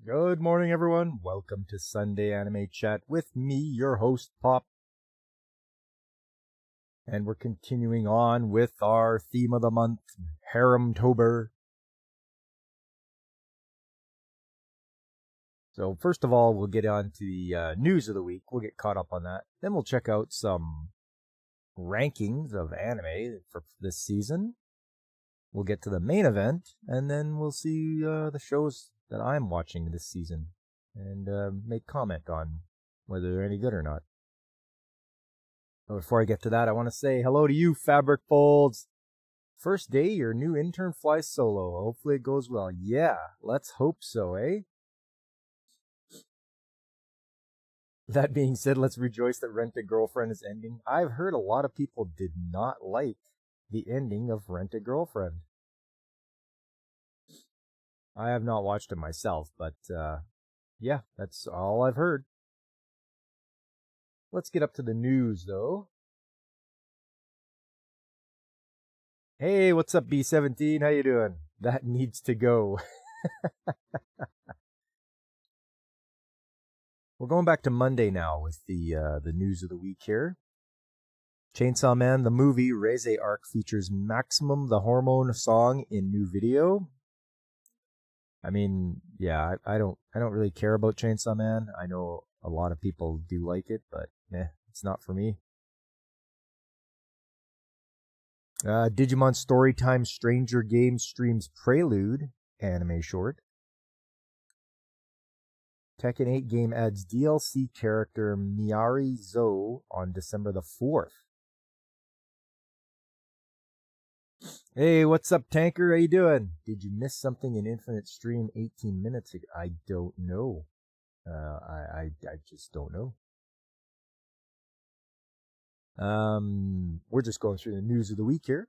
Good morning, everyone. Welcome to Sunday Anime Chat with me, your host, Pop. And we're continuing on with our theme of the month, Haremtober. So first of all, we'll get on to the news of the week. We'll get caught up on that. Then we'll check out some rankings of anime for this season. We'll get to the main event, and then we'll see the shows that I'm watching this season and make comment on whether they're any good or not. But before I get to that, I want to say hello to you, Fabric Folds. First day, your new intern flies solo. Hopefully it goes well. Yeah, let's hope so, eh? That being said, let's rejoice that Rent a Girlfriend is ending. I've heard a lot of people did not like the ending of Rent a Girlfriend. I have not watched it myself, but yeah, that's all I've heard. Let's get up to the news, though. Hey, what's up, B17? How you doing? That needs to go. We're going back to Monday now with the news of the week here. Chainsaw Man, the movie Raise Arc features Maximum the Hormone song in new video. I mean, yeah, I don't really care about Chainsaw Man. I know a lot of people do like it, but it's not for me. Digimon Storytime Stranger Game streams Prelude anime short. Tekken 8 game adds DLC character Miari Zo on December the 4th. Hey, what's up, Tanker? How you doing? Did you miss something in Infinite Stream 18 minutes ago? I don't know. I just don't know. We're just going through the news of the week here.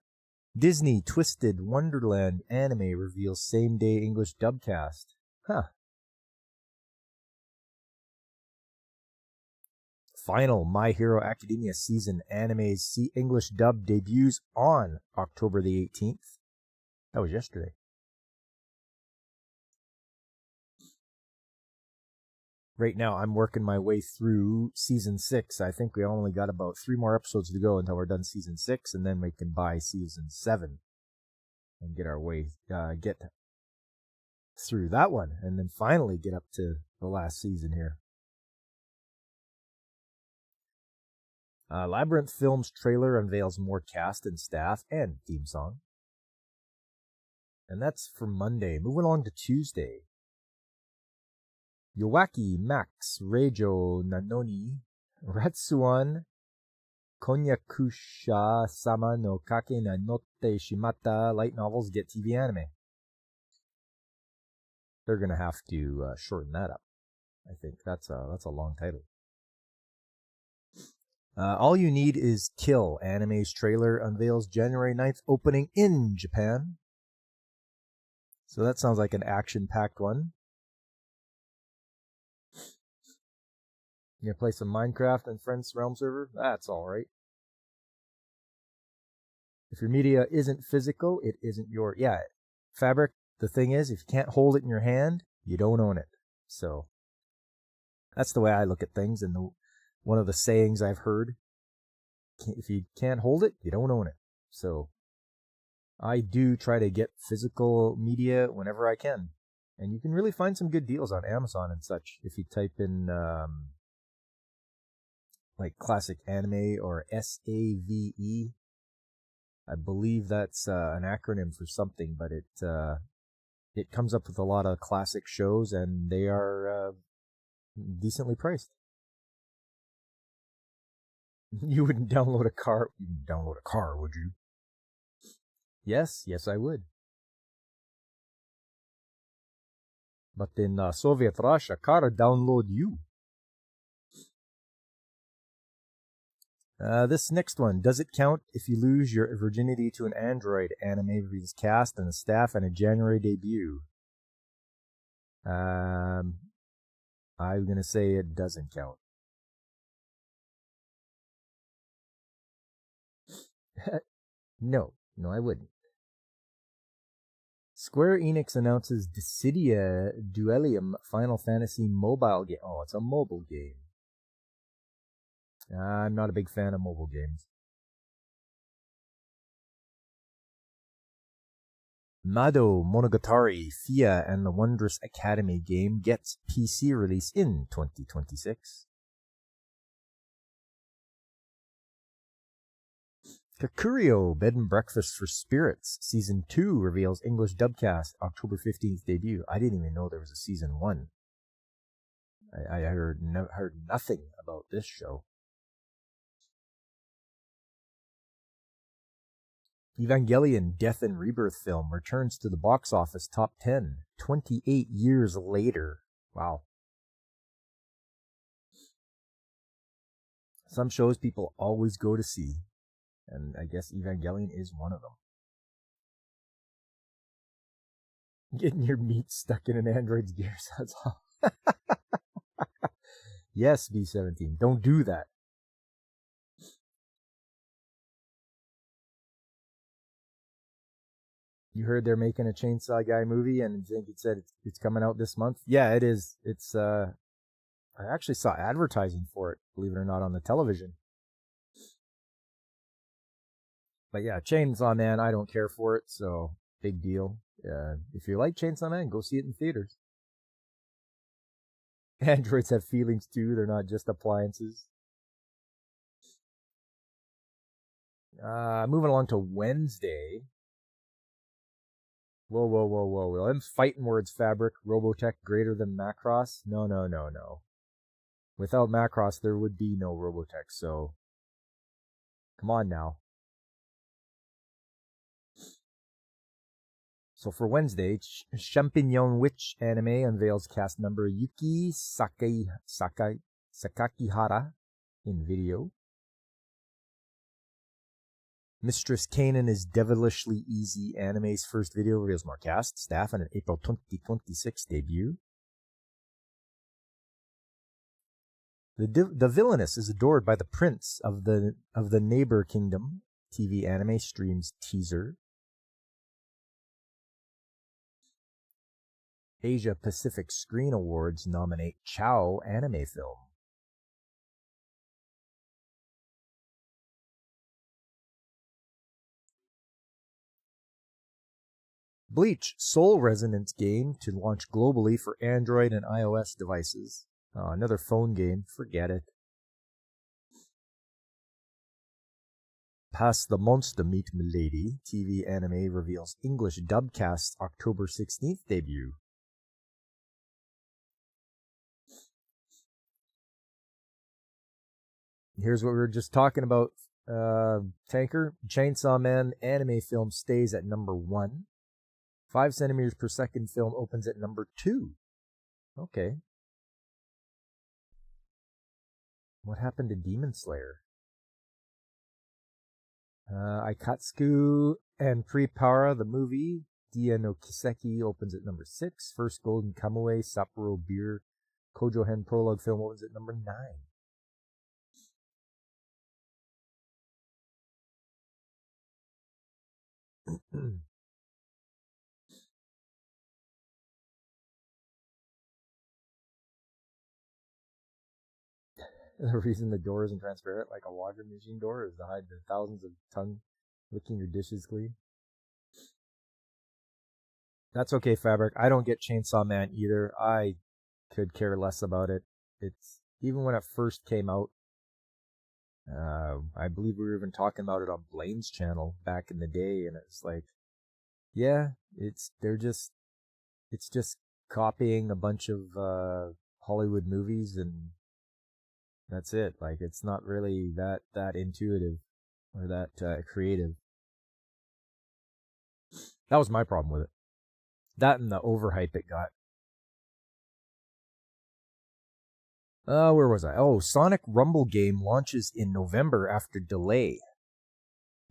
Disney Twisted Wonderland anime reveals same-day English dubcast. Huh. Final My Hero Academia season anime's English dub debuts on October the 18th. That was yesterday. Right now, I'm working my way through season 6. I think we only got about 3 more episodes to go until we're done season 6, and then we can buy season 7 and get our way, get through that one, and then finally get up to the last season here. Labyrinth Films trailer unveils more cast and staff and theme song. And that's for Monday. Moving along to Tuesday. Yoaki Max Reijo Nanoni Ratsuan Konyakusha Sama no Kake na Notte Shimata light novels get TV anime. They're going to have to shorten that up. I think that's a long title. All You Need Is Kill anime's trailer unveils January 9th opening in Japan. So that sounds like an action-packed one. You gonna play some Minecraft and Friends Realm server? That's alright. If your media isn't physical, it isn't your... Yeah, Fabric, the thing is, if you can't hold it in your hand, you don't own it. So that's the way I look at things, and one of the sayings I've heard, if you can't hold it, you don't own it. So I do try to get physical media whenever I can. And you can really find some good deals on Amazon and such if you type in like classic anime or SAVE. I believe that's an acronym for something, but it comes up with a lot of classic shows, and they are decently priced. You wouldn't download a car. You wouldn't download a car, would you? Yes, I would. But in Soviet Russia, car download you. This next one, does it count if you lose your virginity to an android? Anime reveals cast and the staff and a January debut. I'm gonna say it doesn't count. No, I wouldn't. Square Enix announces Dissidia Duellium Final Fantasy mobile game. Oh, it's a mobile game. I'm not a big fan of mobile games. Mado Monogatari Fia and the Wondrous Academy game gets PC release in 2026. Kakurio Bed and Breakfast for Spirits Season 2 reveals English dubcast October 15th debut. I didn't even know there was a Season 1. I heard nothing about this show. Evangelion Death and Rebirth film returns to the box office top 10 28 years later. Wow. Some shows people always go to see, and I guess Evangelion is one of them. Getting your meat stuck in an android's gears, that's all. Yes, B17, don't do that. You heard they're making a Chainsaw Guy movie, and I think it said it's coming out this month. Yeah, it is. It's I actually saw advertising for it, believe it or not, on the television. But yeah, Chainsaw Man, I don't care for it, so big deal. If you like Chainsaw Man, go see it in theaters. Androids have feelings too, they're not just appliances. Moving along to Wednesday. Whoa. I'm fighting words, Fabric. Robotech greater than Macross? No. Without Macross, there would be no Robotech, so come on now. So for Wednesday, Champignon Witch anime unveils cast member Yuki Sakakihara in video. Mistress Kanan is Devilishly Easy anime's first video reveals more cast, staff, and an April 2026 debut. The Villainous is adored by the prince of the Neighbor Kingdom. TV anime streams teaser. Asia Pacific Screen Awards nominate Chow anime film. Bleach Soul Resonance game to launch globally for Android and iOS devices. Oh, another phone game. Forget it. Pass the Monster Meat Milady TV anime reveals English dubcast October 16th debut. Here's what we were just talking about, Tanker. Chainsaw Man anime film stays at number 1. 5 centimeters per second film opens at number 2. Okay. What happened to Demon Slayer? Aikatsuku and Prepara, the movie, Dia no Kiseki opens at number 6. First Golden Kamui, Sapporo Beer, Kojo Hen prologue film opens at number 9. The reason the door isn't transparent like a water machine door is to hide the thousands of tongue licking your dishes clean. That's okay, Fabric. I don't get Chainsaw Man either. I could care less about it. It's even when it first came out. I believe we were even talking about it on Blaine's channel back in the day, and it's like, yeah, it's just copying a bunch of Hollywood movies, and that's it. Like, it's not really that intuitive or that creative. That was my problem with it. That and the overhype it got. Where was I? Oh, Sonic Rumble game launches in November after delay.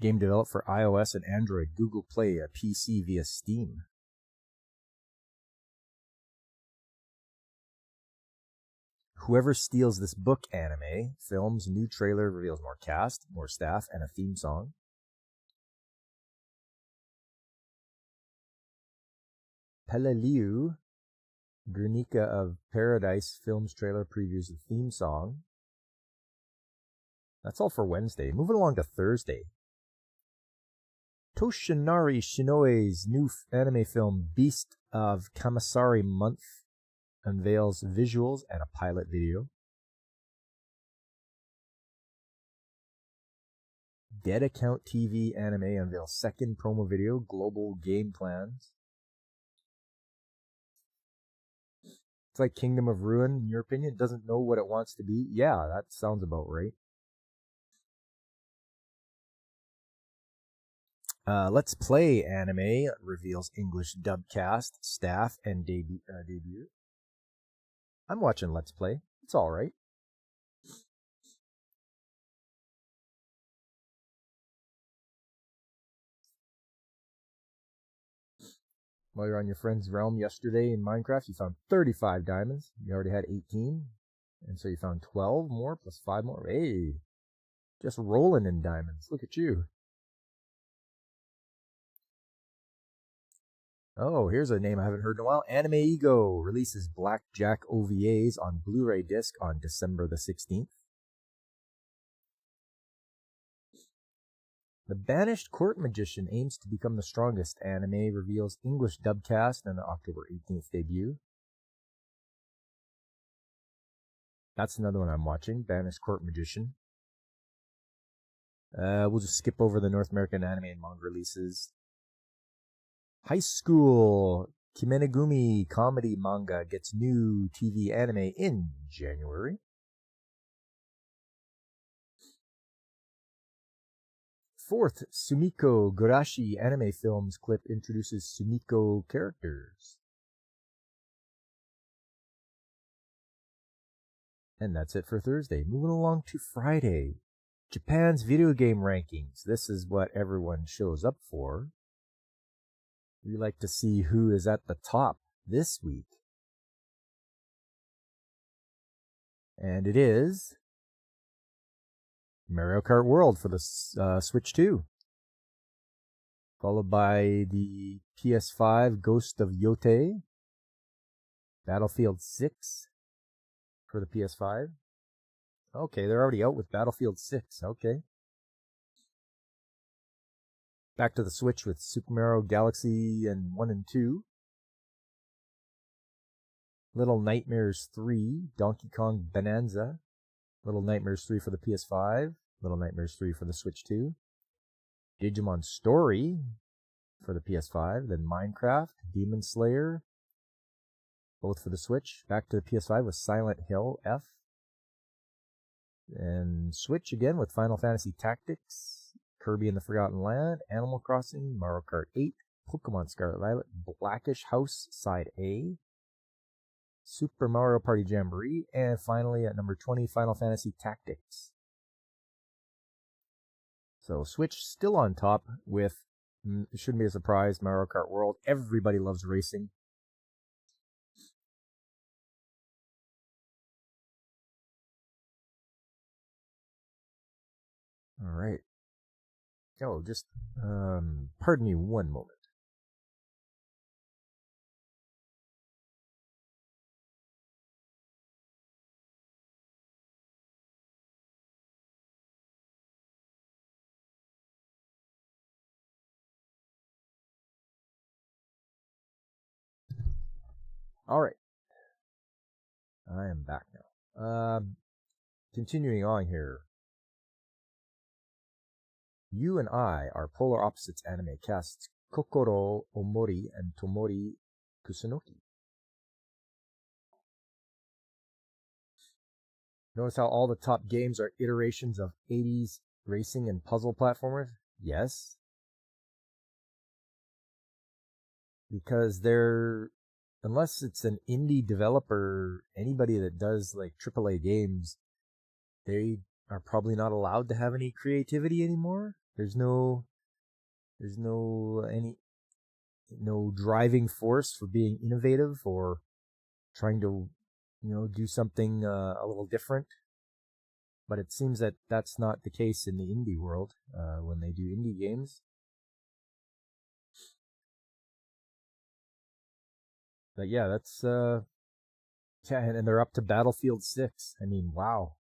Game developed for iOS and Android, Google Play, a PC via Steam. Whoever Steals This Book anime films new trailer reveals more cast, more staff, and a theme song. Peleliu, Guernica of Paradise Films trailer previews the theme song. That's all for Wednesday. Moving along to Thursday. Toshinari Shinoe's new anime film Beast of Kamasari Month unveils visuals and a pilot video. Dead Account TV Anime unveils second promo video, global game plans. It's like Kingdom of Ruin, in your opinion. It doesn't know what it wants to be. Yeah, that sounds about right. Let's Play Anime reveals English dub cast, staff, and debut. I'm watching Let's Play. It's alright. While you're on your friend's realm yesterday in Minecraft, you found 35 diamonds. You already had 18. And so you found 12 more plus 5 more. Hey, just rolling in diamonds. Look at you. Oh, here's a name I haven't heard in a while. Anime Ego releases Blackjack OVAs on Blu-ray disc on December the 16th. The Banished Court Magician aims to become the strongest. Anime reveals English dubcast and the October 18th debut. That's another one I'm watching, Banished Court Magician. We'll just skip over the North American anime and manga releases. High School Kimenegumi comedy manga gets new TV anime in January. Fourth, Sumiko Gurashi anime films clip introduces Sumiko characters. And that's it for Thursday. Moving along to Friday. Japan's video game rankings. This is what everyone shows up for. We like to see who is at the top this week. And it is Mario Kart World for the Switch 2. Followed by the PS5 Ghost of Yote. Battlefield 6 for the PS5. Okay, they're already out with Battlefield 6. Okay. Back to the Switch with Super Mario Galaxy and 1 and 2. Little Nightmares 3, Donkey Kong Bonanza. Little Nightmares 3 for the PS5. Little Nightmares 3 for the Switch 2. Digimon Story for the PS5. Then Minecraft, Demon Slayer, both for the Switch. Back to the PS5 with Silent Hill F. And Switch again with Final Fantasy Tactics, Kirby and the Forgotten Land, Animal Crossing, Mario Kart 8, Pokemon Scarlet Violet, Blackish House Side A, Super Mario Party Jamboree, and finally at number 20, Final Fantasy Tactics. So Switch still on top with, it shouldn't be a surprise, Mario Kart World. Everybody loves racing. All right. Oh, just, pardon me one moment. All right. I am back now. Continuing on here. You and I are polar opposites anime casts Kokoro Omori and Tomori Kusunoki. Notice how all the top games are iterations of 80s racing and puzzle platformers? Yes. Because they're, unless it's an indie developer, anybody that does like AAA games, they are probably not allowed to have any creativity anymore. There's no driving force for being innovative or trying to, do something a little different. But it seems that that's not the case in the indie world when they do indie games. But yeah, that's yeah, and they're up to Battlefield 6. I mean, wow.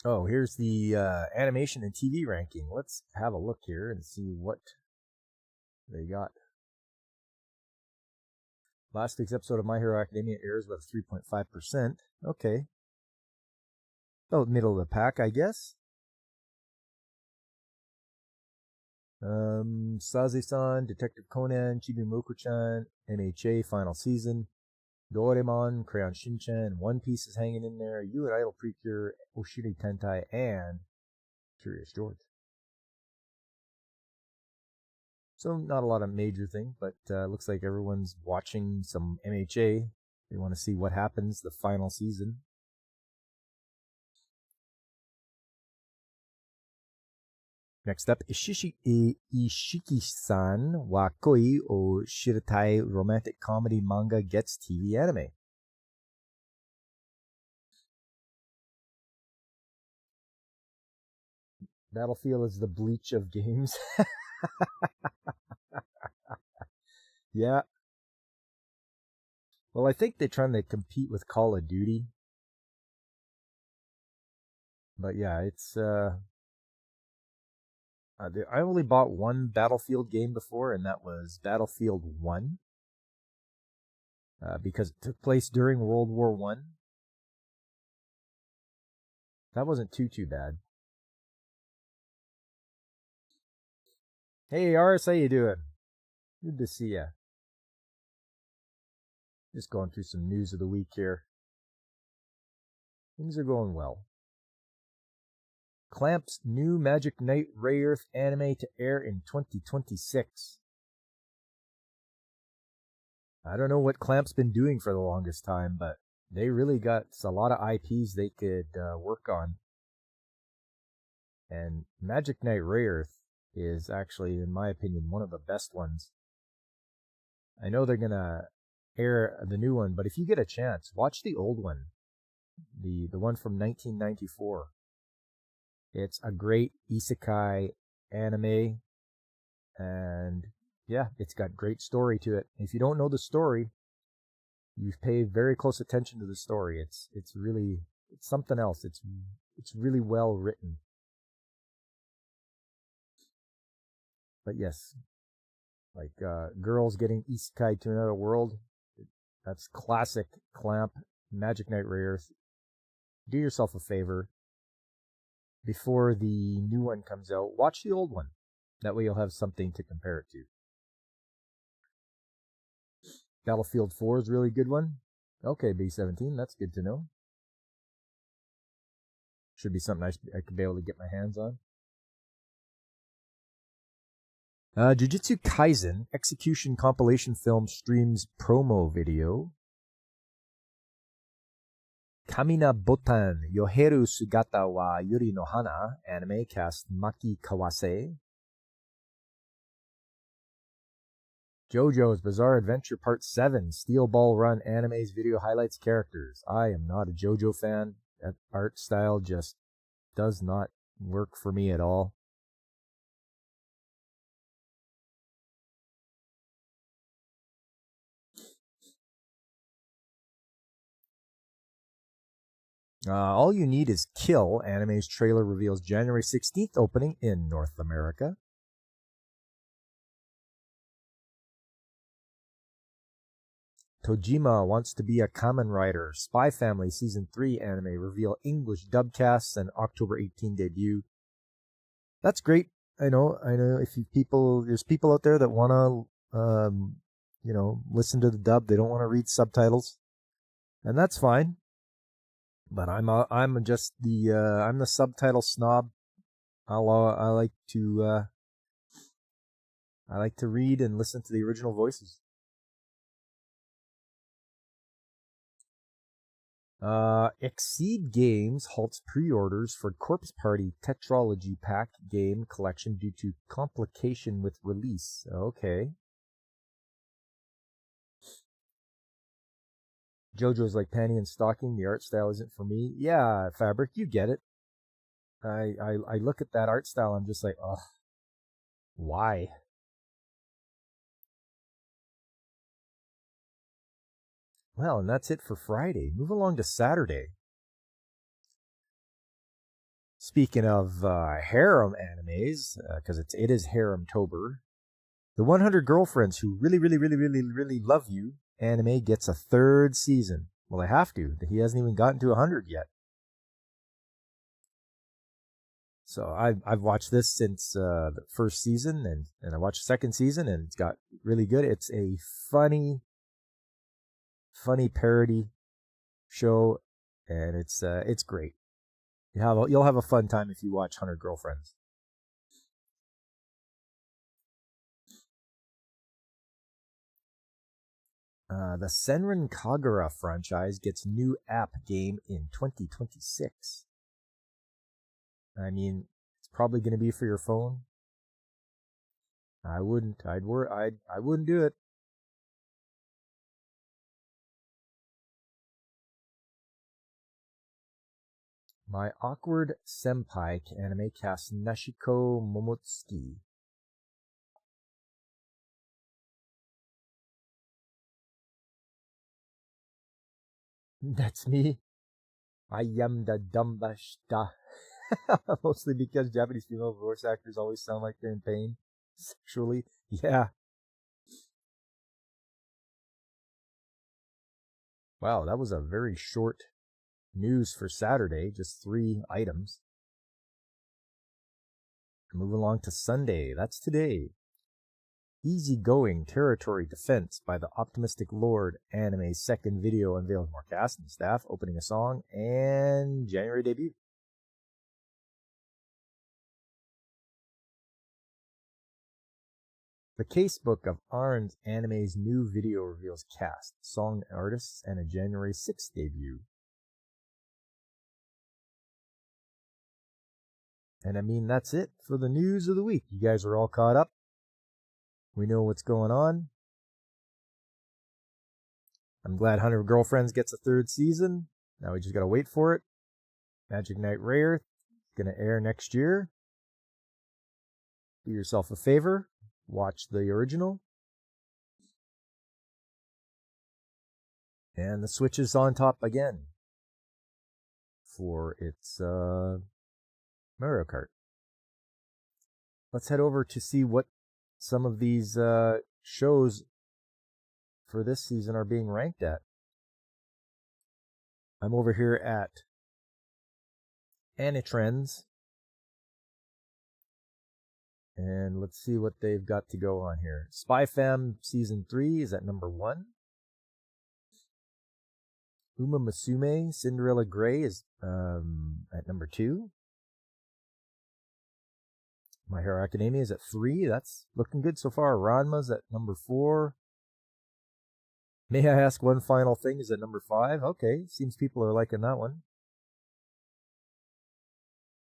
Oh, here's the animation and TV ranking. Let's have a look here and see what they got. Last week's episode of My Hero Academia airs with 3.5%. Okay. Oh, middle of the pack, I guess. Saze-san, Detective Conan, Chibi Moko-chan, MHA Final Season, Doraemon, Crayon Shin-chan, One Piece is hanging in there, You and Idol Precure, Oshiri Tentai, and Curious George. So not a lot of major thing, but looks like everyone's watching some MHA. They want to see what happens the final season. Next up, Ishiki-san wa Koi o Shiratai romantic comedy manga gets TV anime. Battlefield is the Bleach of games. Yeah. Well, I think they're trying to compete with Call of Duty. But yeah, it's I only bought one Battlefield game before, and that was Battlefield 1. Because it took place during World War 1. That wasn't too bad. Hey, Ars, how you doing? Good to see ya. Just going through some news of the week here. Things are going well. Clamp's new Magic Knight Rayearth anime to air in 2026. I don't know what Clamp's been doing for the longest time, but they really got a lot of IPs they could work on. And Magic Knight Rayearth is actually, in my opinion, one of the best ones. I know they're going to air the new one, but if you get a chance, watch the old one. The one from 1994. It's a great isekai anime, and yeah, it's got great story to it. If you don't know the story, you pay very close attention to the story. It's really, it's something else. It's really well written. But yes, like girls getting isekai to another world, that's classic Clamp, Magic Knight Rayearth. Do yourself a favor. Before the new one comes out, watch the old one. That way you'll have something to compare it to. Battlefield 4 is a really good one. Okay, B17, that's good to know. Should be something I could be able to get my hands on. Jujutsu Kaisen Execution Compilation Film streams promo video. Kamina Botan Yoheru Sugata wa Yuri no Hana anime cast Maki Kawase. JoJo's Bizarre Adventure Part 7 Steel Ball Run anime's video highlights characters. I am not a JoJo fan. That art style just does not work for me at all. All You Need Is Kill anime's trailer reveals January 16th opening in North America. Tojima Wants to Be a Kamen Rider Spy Family Season 3 anime reveal English dubcasts and October 18 debut. That's great. I know if there's people out there that want to listen to the dub, they don't want to read subtitles. And that's fine. But I'm just I'm the subtitle snob. I like to read and listen to the original voices. Exceed Games halts pre-orders for Corpse Party Tetralogy Pack game collection due to complication with release. Okay. JoJo's like panty and stocking. The art style isn't for me. Yeah, Fabric, you get it. I look at that art style. I'm just like, ugh, why? Well, and that's it for Friday. Move along to Saturday. Speaking of harem animes, because it is Haremtober, the 100 Girlfriends Who Really, Really, Really, Really, Really Love You anime gets a third season. Well, they have to. He hasn't even gotten to 100 yet. So I've watched this since the first season, and I watched the second season, and it's got really good. It's a funny parody show, and it's great. You'll have a fun time if you watch 100 Girlfriends. The Senran Kagura franchise gets new app game in 2026. I mean, it's probably going to be for your phone. I wouldn't. I wouldn't do it. My Awkward Senpai anime cast Nashiko Momotsuki. That's me. I am the dumbashita. Mostly because Japanese female voice actors always sound like they're in pain sexually. Yeah. Wow, that was a very short news for Saturday. Just 3 items. Moving along to Sunday. That's today. Easygoing Territory Defense by the Optimistic Lord anime's second video unveils more cast and staff, opening a song, and January debut. The Casebook of Arns anime's new video reveals cast, song artists, and a January 6th debut. And I mean, that's it for the news of the week. You guys are all caught up. We know what's going on. I'm glad 100 Girlfriends gets a third season. Now we just gotta wait for it. Magic Knight Rayearth, gonna air next year. Do yourself a favor. Watch the original. And the Switch is on top again for its Mario Kart. Let's head over to see what some of these shows for this season are being ranked at. I'm over here at Anitrends. And let's see what they've got to go on here. Spy Fam Season 3 is at number 1. Uma Musume Cinderella Grey is at number 2. My Hero Academia is at 3. That's looking good so far. Ranma's at number 4. May I Ask One Final Thing is at number 5. Okay, seems people are liking that one.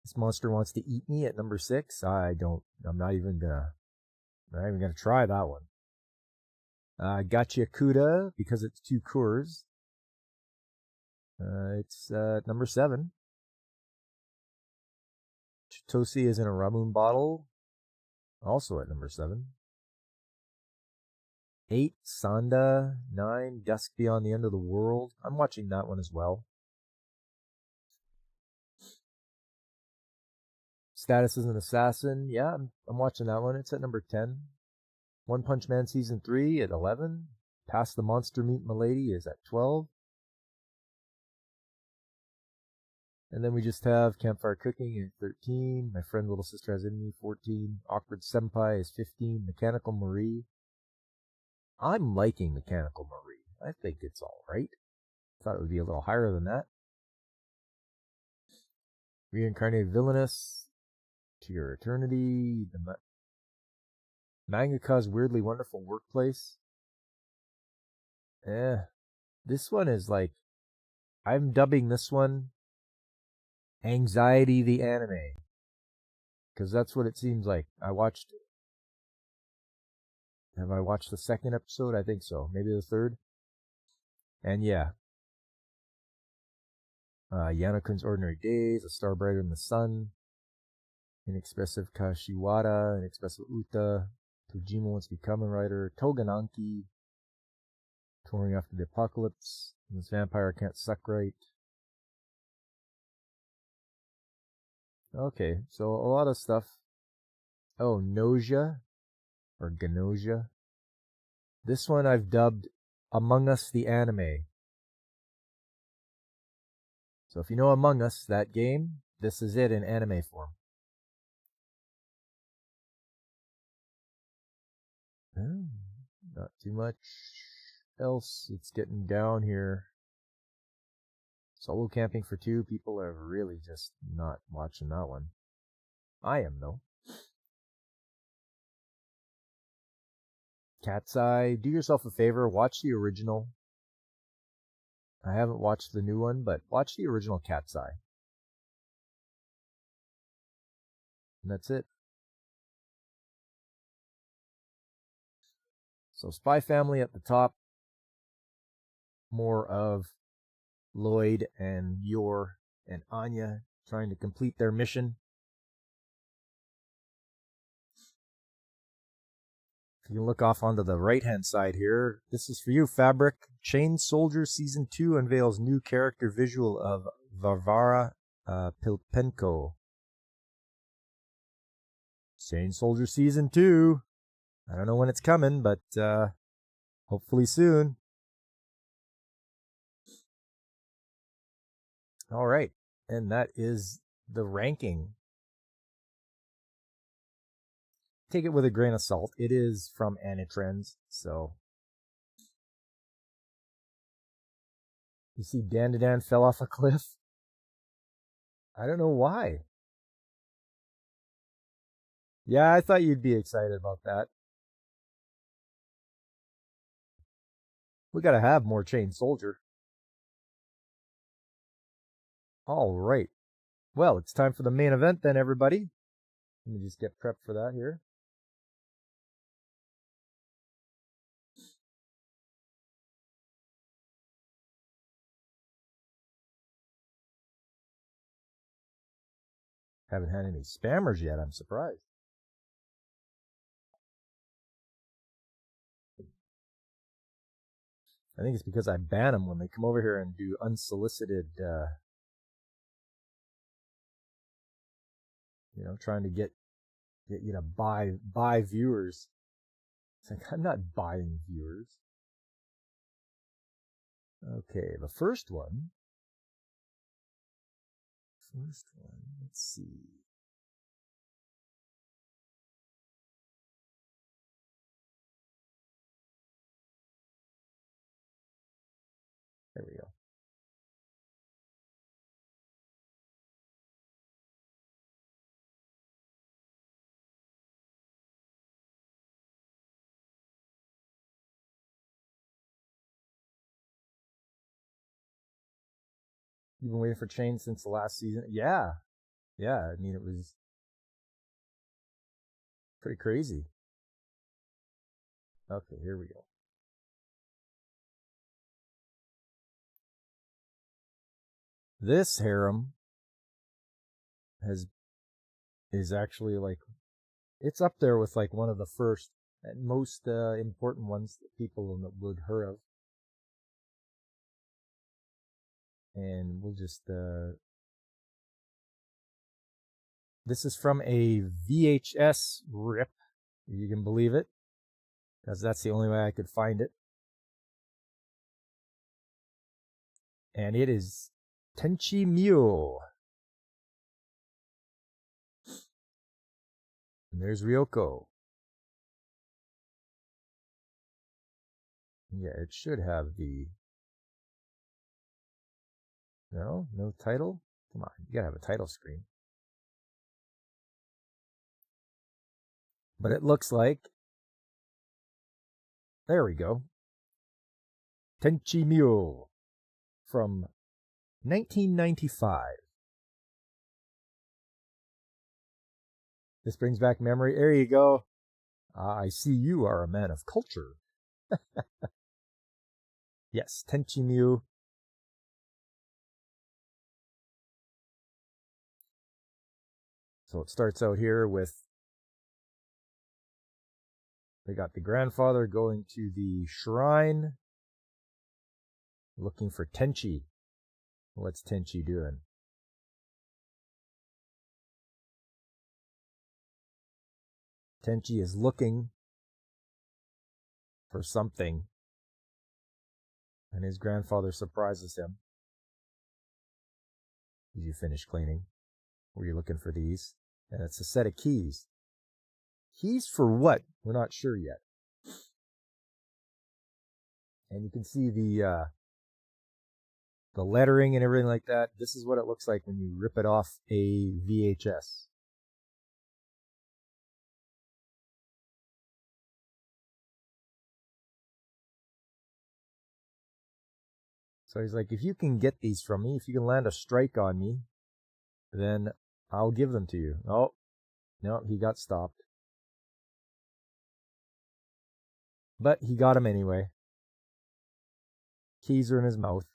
This Monster Wants to Eat Me at number 6. I'm not even gonna try that one. Gotcha Kuda, because it's 2 Coors. It's number 7. Chitosi is in a Ramun bottle, also at number 7. 8, Sanda. 9, Dusk Beyond the End of the World. I'm watching that one as well. Status is an Assassin. Yeah, I'm watching that one. It's at number 10. One Punch Man Season 3 at 11. Past the Monster Meat Milady is at 12. And then we just have Campfire Cooking at 13. My Friend Little Sister Has In Me, 14. Awkward Senpai is 15. Mechanical Marie. I'm liking Mechanical Marie. I think it's alright. Thought it would be a little higher than that. Reincarnated Villainous. To Your Eternity. The Mangaka's Weirdly Wonderful Workplace. This one is like, I'm dubbing this one Anxiety the Anime, because that's what it seems like. Have I watched the second episode? I think so. Maybe the third. And yeah. Yano-kun's Ordinary Days, A Star Brighter Than the Sun, Inexpressive Kashiwara, Inexpressive Uta, Tojima Wants to Be Kamen Rider, Togananki, Touring after the apocalypse. This vampire can't suck right. Okay, so a lot of stuff. Oh, Nausea or Ganosia. This one I've dubbed Among Us the Anime. So if you know Among Us, that game, this is it in anime form. Not too much else. It's getting down here. Solo camping for 2. People are really just not watching that one. I am, though. Cat's Eye. Do yourself a favor. Watch the original. I haven't watched the new one, but watch the original Cat's Eye. And that's it. So Spy Family at the top. More of Lloyd and Yor and Anya trying to complete their mission. If you look off onto the right-hand side here, this is for you, Fabric. Chain Soldier Season 2 unveils new character visual of Varvara Pilpenko. Chain Soldier Season 2. I don't know when it's coming, but hopefully soon. All right, and that is the ranking. Take it with a grain of salt. It is from Anitrends, so. You see Dandadan fell off a cliff? I don't know why. Yeah, I thought you'd be excited about that. We gotta have more Chain Soldier. All right. Well, it's time for the main event then, everybody. Let me just get prepped for that here. Haven't had any spammers yet. I'm surprised. I think it's because I ban them when they come over here and do unsolicited, trying to get you to buy viewers. It's like, I'm not buying viewers. Okay, the first one. Let's see. There we go. You've been waiting for Chain since the last season? Yeah. I mean, it was pretty crazy. Okay, here we go. This harem is actually like, it's up there with like one of the first and most important ones that people would hear of. And we'll just this is from a VHS rip, if you can believe it, because that's the only way I could find it. And it is Tenchi Myo. And there's Ryoko. Yeah, it should have the... No title? Come on, you gotta have a title screen. But it looks like... There we go. Tenchi Myo from 1995. This brings back memory. There you go. I see you are a man of culture. Yes, Tenchi Myo. So it starts out here with, they got the grandfather going to the shrine looking for Tenchi. What's Tenchi doing? Tenchi is looking for something, and his grandfather surprises him. Did you finish cleaning? Were you looking for these? And it's a set of keys. Keys for what? We're not sure yet. And you can see the lettering and everything like that. This is what it looks like when you rip it off a VHS. So he's like, if you can get these from me, if you can land a strike on me, then I'll give them to you. Oh, no, he got stopped. But he got him anyway. Keys are in his mouth.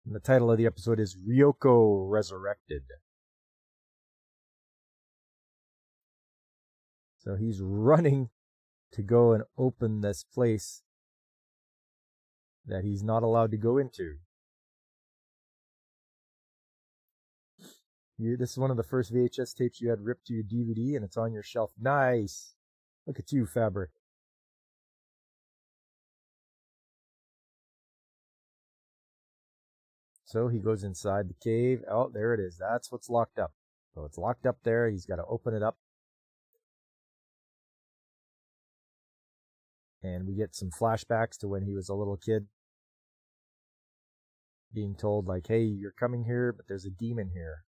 And the title of the episode is Ryoko Resurrected. So he's running to go and open this place that he's not allowed to go into. This is one of the first VHS tapes you had ripped to your DVD, and it's on your shelf. Nice! Look at you, Fabric. So he goes inside the cave. Oh, there it is. That's what's locked up. So it's locked up there. He's got to open it up. And we get some flashbacks to when he was a little kid, being told, like, hey, you're coming here, but there's a demon here.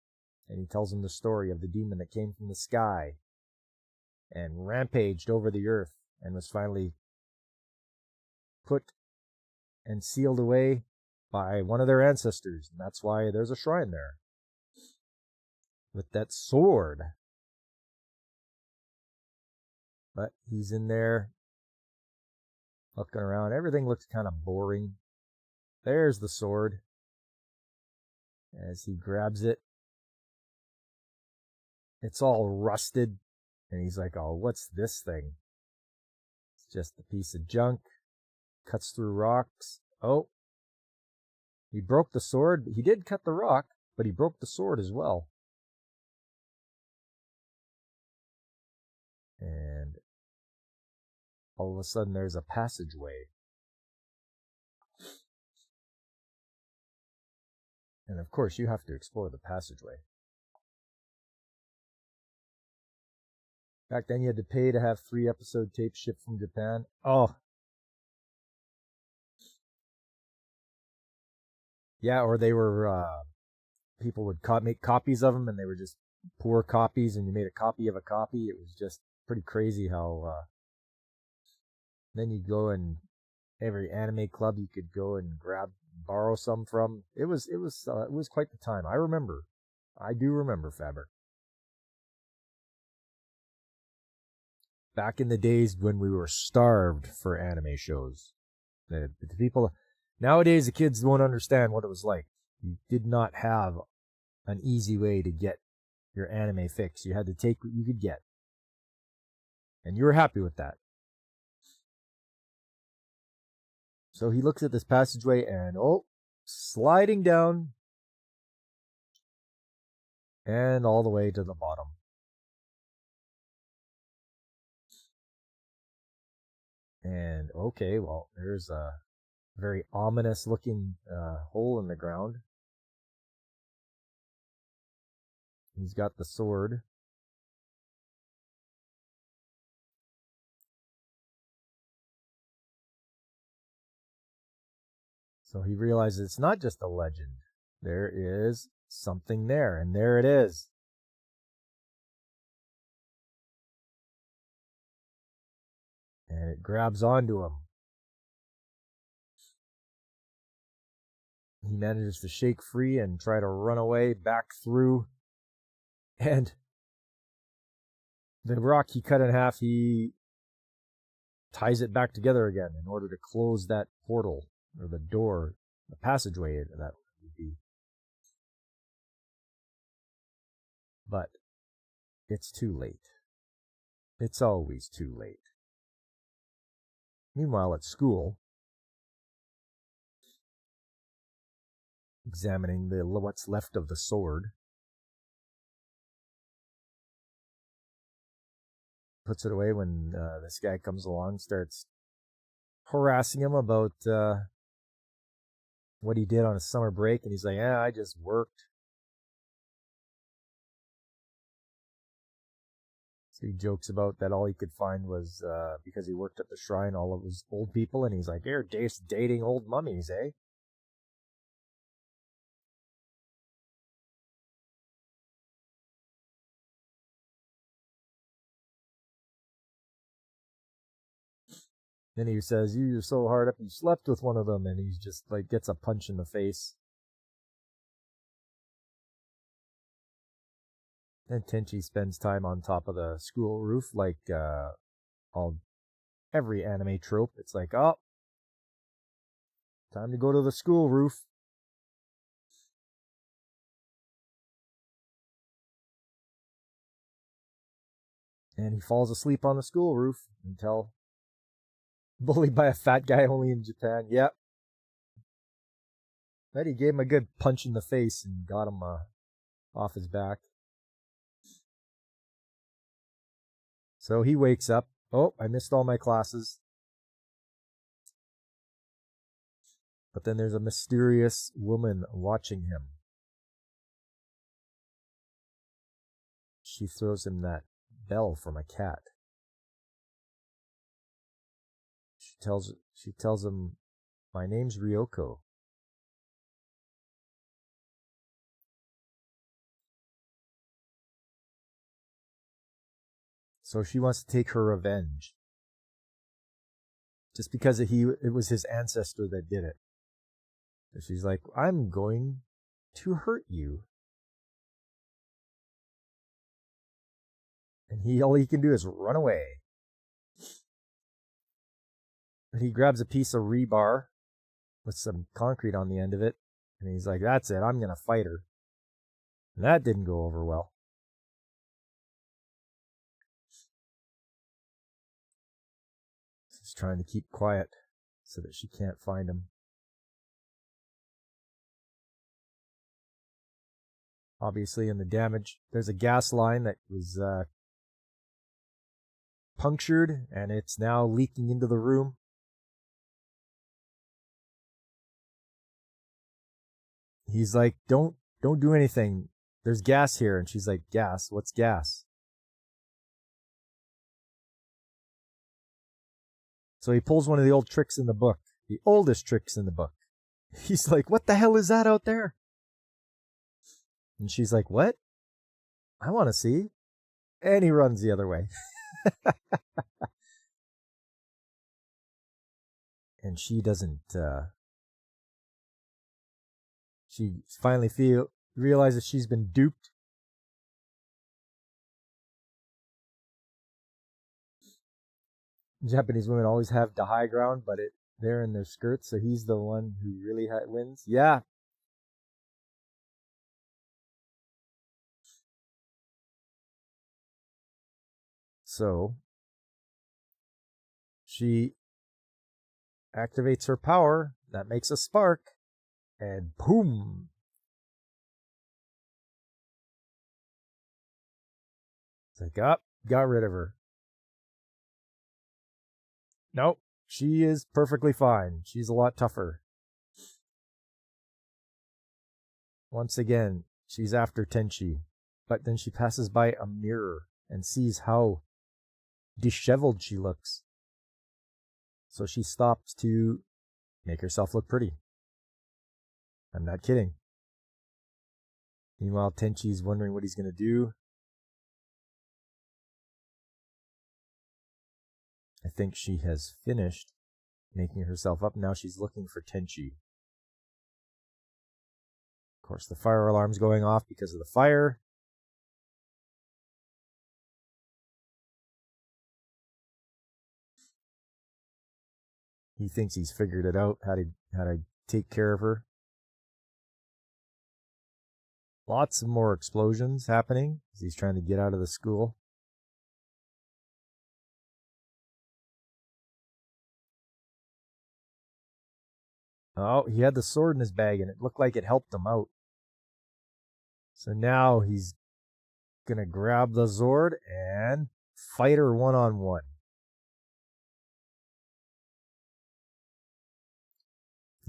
And he tells him the story of the demon that came from the sky and rampaged over the earth and was finally put and sealed away by one of their ancestors. And that's why there's a shrine there with that sword. But he's in there looking around. Everything looks kind of boring. There's the sword as he grabs it. It's all rusted. And he's like, oh, what's this thing? It's just a piece of junk. Cuts through rocks. Oh, he broke the sword. He did cut the rock, but he broke the sword as well. And all of a sudden there's a passageway. And of course you have to explore the passageway. Back then you had to pay to have 3-episode tapes shipped from Japan. Oh. Yeah, or they were, people would make copies of them, and they were just poor copies, and you made a copy of a copy. It was just pretty crazy how, then you go and every anime club you could go and borrow some from. It was quite the time. I do remember Fabric. Back in the days when we were starved for anime shows. The people, nowadays the kids won't understand what it was like. You did not have an easy way to get your anime fix. You had to take what you could get. And you were happy with that. So he looks at this passageway and, sliding down and all the way to the bottom. And, okay, well, there's a very ominous looking hole in the ground. He's got the sword. So he realizes it's not just a legend. There is something there, and there it is. And it grabs onto him. He manages to shake free and try to run away back through. And the rock he cut in half, he ties it back together again in order to close that portal, or the door, the passageway that would be. But it's too late. It's always too late. Meanwhile, at school, examining what's left of the sword. Puts it away when this guy comes along, starts harassing him about what he did on his summer break, and he's like, yeah, I just worked. So he jokes about that all he could find was because he worked at the shrine, all of his old people, and he's like, you're dating old mummies, eh? Then he says, you're so hard up you slept with one of them, and he's just like gets a punch in the face. Then Tenchi spends time on top of the school roof like every anime trope. It's like, oh, time to go to the school roof. And he falls asleep on the school roof until bullied by a fat guy only in Japan. Yep. But he gave him a good punch in the face and got him off his back. So he wakes up. Oh, I missed all my classes. But then there's a mysterious woman watching him. She throws him that bell from a cat. She tells him, my name's Ryoko. So she wants to take her revenge. Just because it was his ancestor that did it. So she's like, I'm going to hurt you. And all he can do is run away. And he grabs a piece of rebar with some concrete on the end of it. And he's like, that's it, I'm going to fight her. And that didn't go over well. She's trying to keep quiet so that she can't find him. Obviously, in the damage, there's a gas line that was punctured, and it's now leaking into the room. He's like, don't do anything. There's gas here. And she's like, gas? What's gas? So he pulls one of the old tricks in the book, the oldest tricks in the book. He's like, what the hell is that out there? And she's like, what? I want to see. And he runs the other way. And she doesn't, she finally realizes she's been duped. Japanese women always have the high ground, but they're in their skirts, so he's the one who really wins. Yeah. So she activates her power. That makes a spark. And boom. It's like, got rid of her. Nope. She is perfectly fine. She's a lot tougher. Once again, she's after Tenchi. But then she passes by a mirror and sees how disheveled she looks. So she stops to make herself look pretty. I'm not kidding. Meanwhile, Tenchi's wondering what he's going to do. I think she has finished making herself up. Now she's looking for Tenchi. Of course, the fire alarm's going off because of the fire. He thinks he's figured it out, how to take care of her. Lots of more explosions happening as he's trying to get out of the school. Oh, he had the sword in his bag and it looked like it helped him out. So now he's gonna grab the Zord and fight her one-on-one.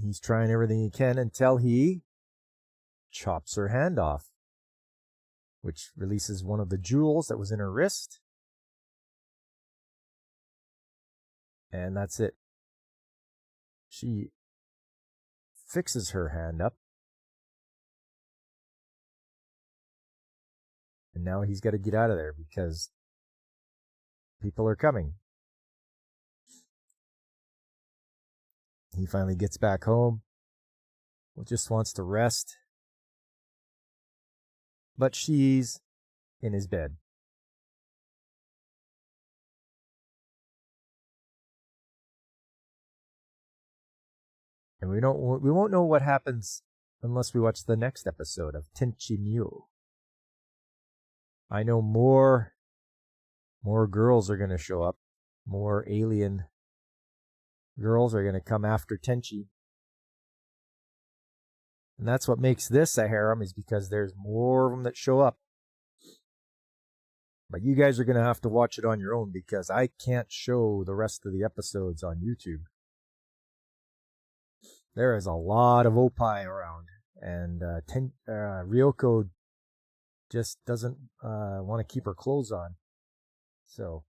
He's trying everything he can until he chops her hand off, which releases one of the jewels that was in her wrist. And that's it. She fixes her hand up. And now he's got to get out of there because people are coming. He finally gets back home. Just wants to rest. But she's in his bed. And we won't know what happens unless we watch the next episode of Tenchi Myo. I know more girls are going to show up. More alien girls are going to come after Tenchi. And that's what makes this a harem, is because there's more of them that show up. But you guys are going to have to watch it on your own because I can't show the rest of the episodes on YouTube. There is a lot of opai around, and Ryoko just doesn't want to keep her clothes on. So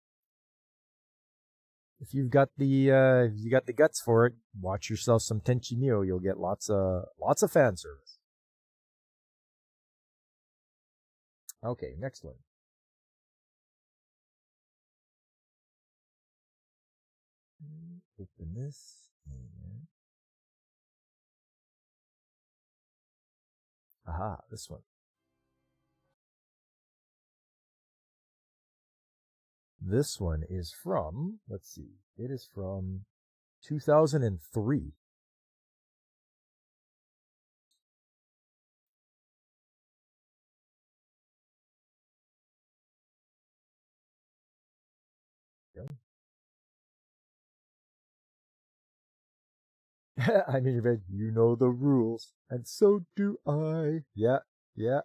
if you've got the guts for it, watch yourself some Tenchi Myo. You'll get lots of fan service. Okay, next one. Open this. And... aha, this one. This one is from, let's see, it is from 2003. I'm in your bed. You know the rules, and so do I. Yeah, yeah.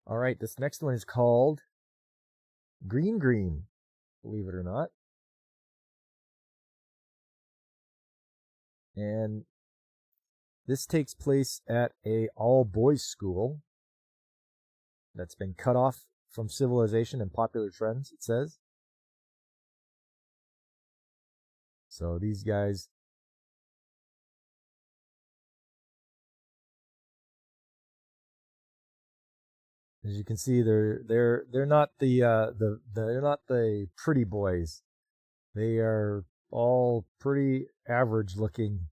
All right, this next one is called Green Green, believe it or not. And this takes place at a all-boys school that's been cut off from civilization and popular trends, it says. So these guys, as you can see, they're not they're not the pretty boys. They are all pretty average looking.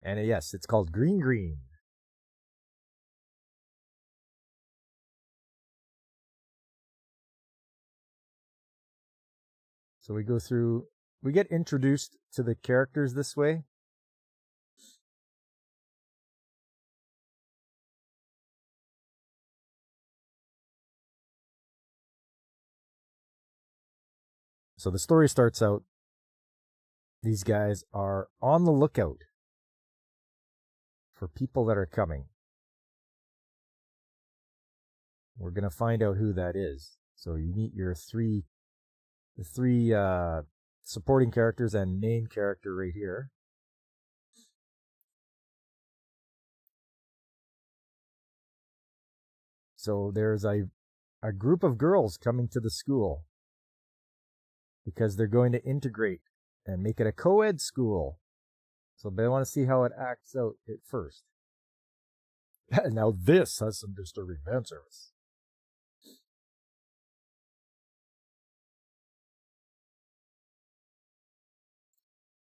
And yes, it's called Green Green. So we get introduced to the characters this way. So the story starts out, these guys are on the lookout for people that are coming. We're going to find out who that is. So you meet the three supporting characters and main character right here. So there's a group of girls coming to the school because they're going to integrate and make it a co-ed school. So they want to see how it acts out at first. Now this has some disturbing fan service.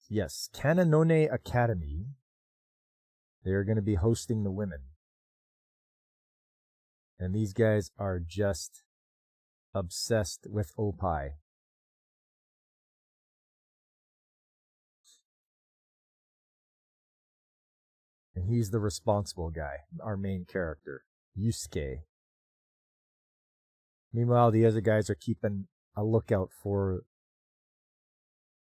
Yes, Kananone Academy. They're going to be hosting the women. And these guys are just obsessed with Opai. And he's the responsible guy, our main character, Yusuke. Meanwhile, the other guys are keeping a lookout for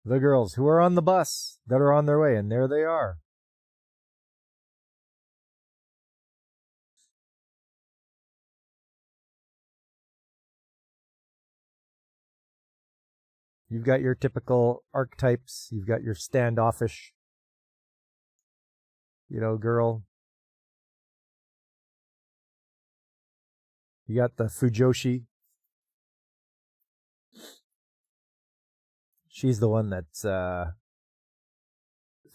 the girls who are on the bus that are on their way, and there they are. You've got your typical archetypes. You've got your standoffish, girl. You got the Fujoshi. She's the one that's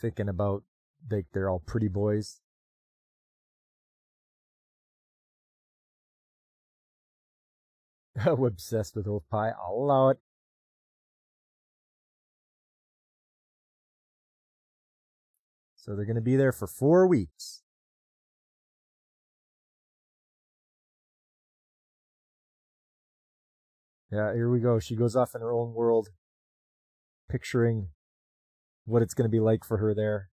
thinking about, like, they're all pretty boys. I'm obsessed with oat pie. I'll allow it. So they're going to be there for 4 weeks. Yeah, here we go. She goes off in her own world, picturing what it's going to be like for her there.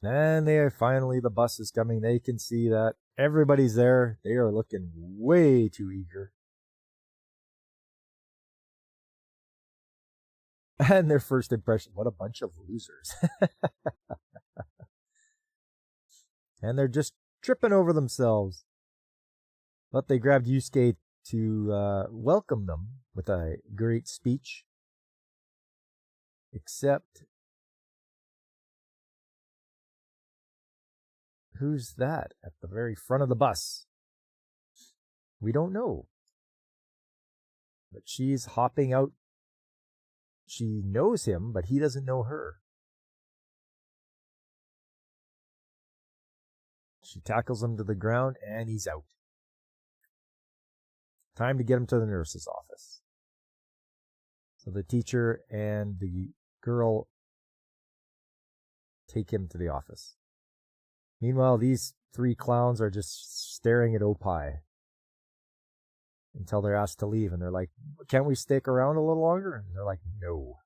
And the bus is coming. They can see that everybody's there. They are looking way too eager. And their first impression, what a bunch of losers. And they're just tripping over themselves. But they grabbed Yusuke to welcome them with a great speech. Except, who's that at the very front of the bus? We don't know. But she's hopping out. She knows him, but he doesn't know her. She tackles him to the ground, and he's out. Time to get him to the nurse's office. So the teacher and the girl take him to the office. Meanwhile, these 3 clowns are just staring at Opie until they're asked to leave. And they're like, can't we stick around a little longer? And they're like, no.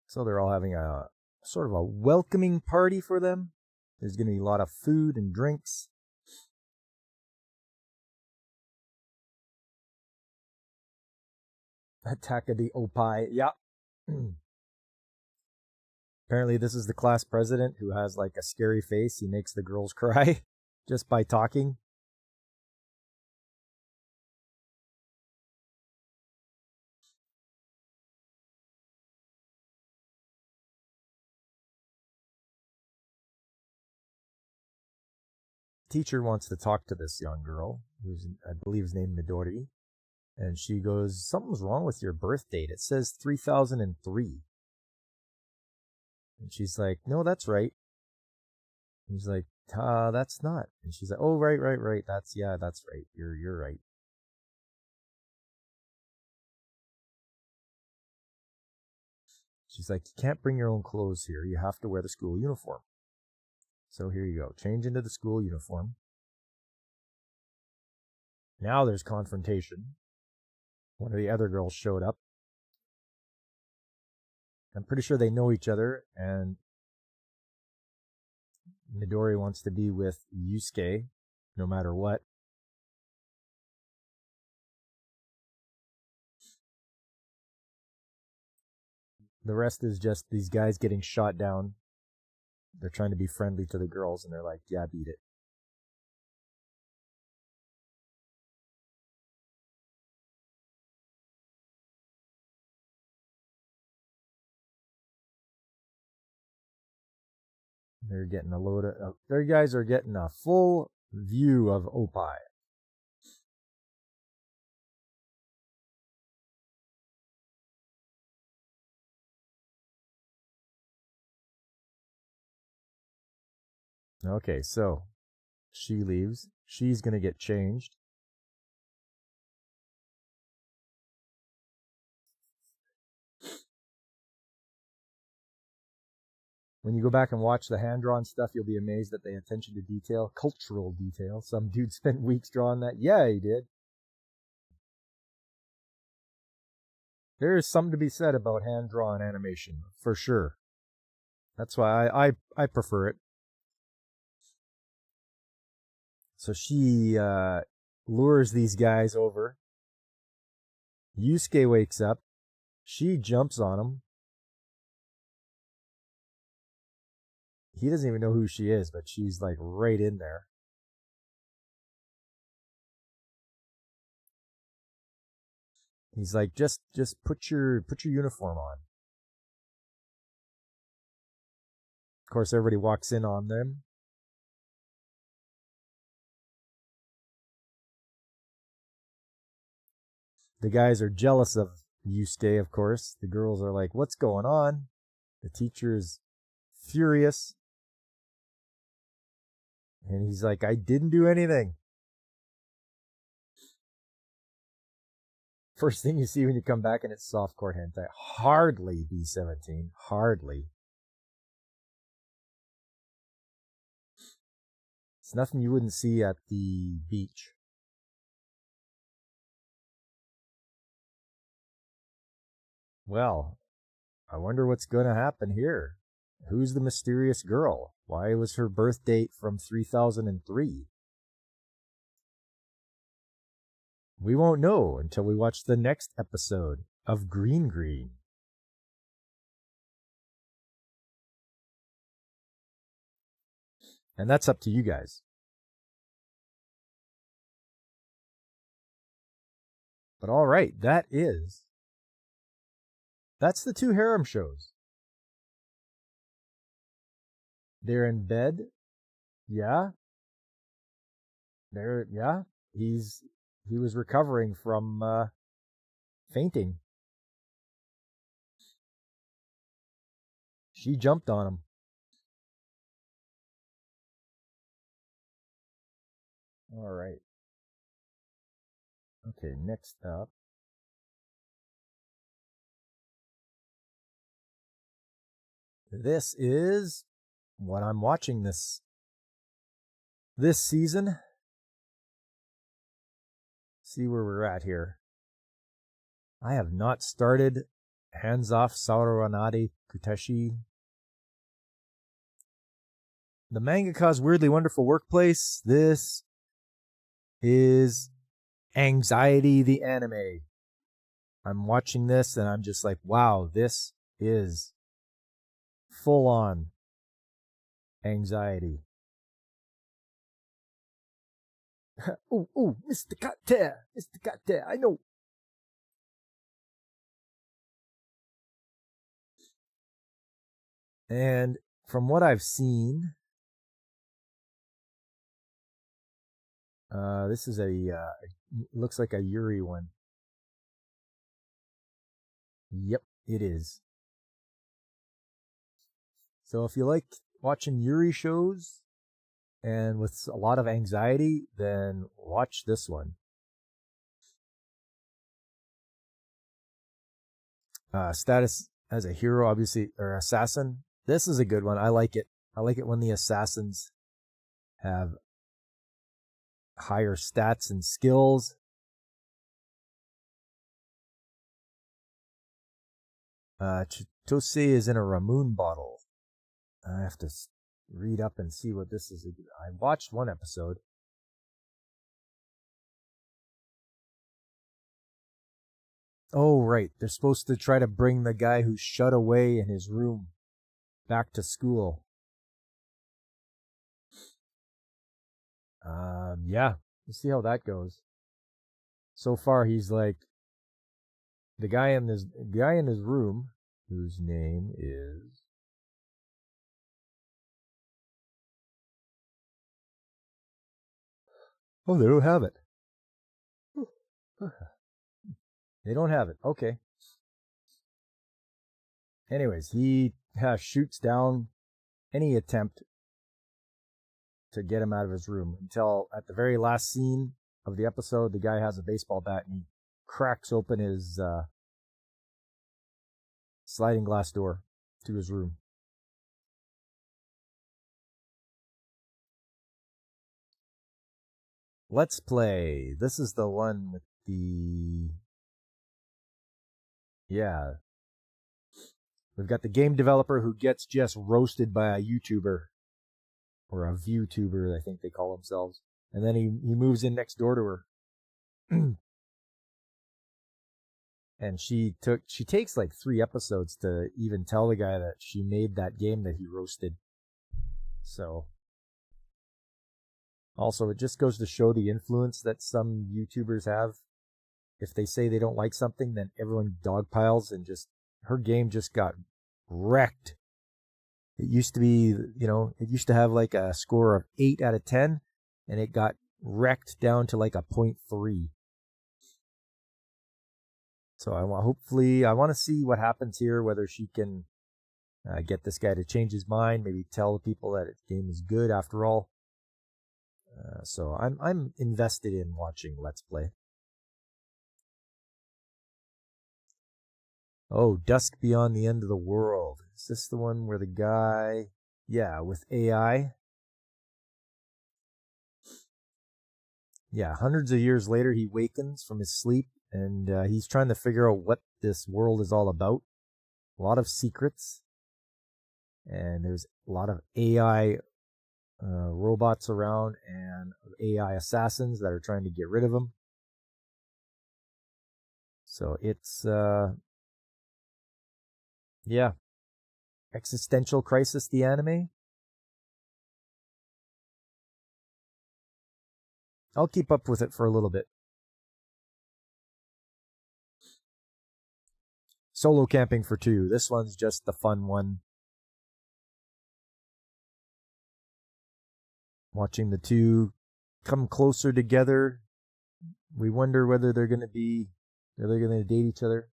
So they're all having a sort of a welcoming party for them. There's going to be a lot of food and drinks. Attack of the Opie. Yeah. Apparently this is the class president who has like a scary face. He makes the girls cry just by talking. Teacher wants to talk to this young girl, who's, I believe, is named Midori. And she goes, something's wrong with your birth date. It says 3003. And she's like, no, that's right. And he's like, that's not. And she's like, oh, right. That's right. You're right. She's like, you can't bring your own clothes here. You have to wear the school uniform. So here you go. Change into the school uniform. Now there's confrontation. One of the other girls showed up. I'm pretty sure they know each other, and Midori wants to be with Yusuke no matter what. The rest is just these guys getting shot down. They're trying to be friendly to the girls, and they're like, yeah, beat it. They're getting a load of... their guys are getting a full view of Opie. Okay, so she leaves. She's going to get changed. When you go back and watch the hand-drawn stuff, you'll be amazed at the attention to detail, cultural detail. Some dude spent weeks drawing that. Yeah, he did. There is something to be said about hand-drawn animation, for sure. That's why I prefer it. So she lures these guys over. Yusuke wakes up. She jumps on him. He doesn't even know who she is, but she's like right in there. He's like, just put your uniform on. Of course, everybody walks in on them. The guys are jealous of Yusuke, of course. The girls are like, what's going on? The teacher is furious. And he's like, I didn't do anything. First thing you see when you come back and it's softcore hentai. Hardly B-17. Hardly. It's nothing you wouldn't see at the beach. Well, I wonder what's going to happen here. Who's the mysterious girl? Why was her birth date from 3003? We won't know until we watch the next episode of Green Green. And that's up to you guys. But all right, that's the two harem shows. They're in bed. Yeah. He was recovering from fainting. She jumped on him. All right. Okay, next up. This is what I'm watching this season. See where we're at here. I have not started Hands Off Sauronade Kuteshi. The Mangaka's Weirdly Wonderful Workplace. This is Anxiety the Anime. I'm watching this and I'm just like, wow, this is full on anxiety. Oh, Mr. Kate, I know. And from what I've seen, this is looks like a Yuri one. Yep, it is. So if you like watching Yuri shows and with a lot of anxiety, then watch this one. Status as a hero, obviously, or assassin. This is a good one. I like it. I like it when the assassins have higher stats and skills. Chitose is in a Ramoon bottle. I have to read up and see what this is. I watched one episode. Oh, right. They're supposed to try to bring the guy who's shut away in his room back to school. Yeah. Let's see how that goes. So far, he's like the guy in his room, whose name is oh, they don't have it. They don't have it. Okay. Anyways, he shoots down any attempt to get him out of his room until at the very last scene of the episode, the guy has a baseball bat and he cracks open his sliding glass door to his room. Let's Play. This is the one with the... Yeah. We've got the game developer who gets just roasted by a YouTuber. Or a ViewTuber, I think they call themselves. And then he moves in next door to her. And she takes like 3 episodes to even tell the guy that she made that game that he roasted. So... Also, it just goes to show the influence that some YouTubers have. If they say they don't like something, then everyone dogpiles and just... Her game just got wrecked. It used to be, it used to have like a score of 8 out of 10, and it got wrecked down to like a 0.3. So I want to see what happens here, whether she can get this guy to change his mind, maybe tell the people that the game is good after all. So I'm invested in watching Let's Play. Oh, Dusk Beyond the End of the World. Is this the one where the guy... Yeah, with AI. Yeah, hundreds of years later, he wakens from his sleep, and he's trying to figure out what this world is all about. A lot of secrets. And there's a lot of AI robots around and AI assassins that are trying to get rid of him. So it's... yeah. Existential Crisis, the anime. I'll keep up with it for a little bit. Solo Camping for 2. This one's just the fun one. Watching the two come closer together. We wonder whether they're going to date each other.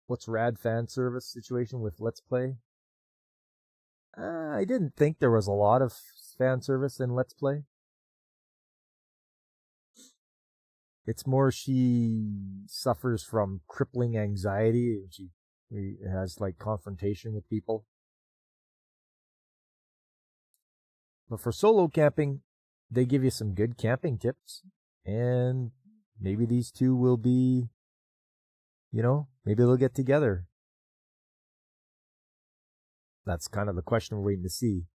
What's rad fan service situation with Let's Play? I didn't think there was a lot of fan service in Let's Play. It's more she suffers from crippling anxiety and she has like confrontation with people. But for solo camping, they give you some good camping tips. And maybe these two will be, maybe they'll get together. That's kind of the question we're waiting to see.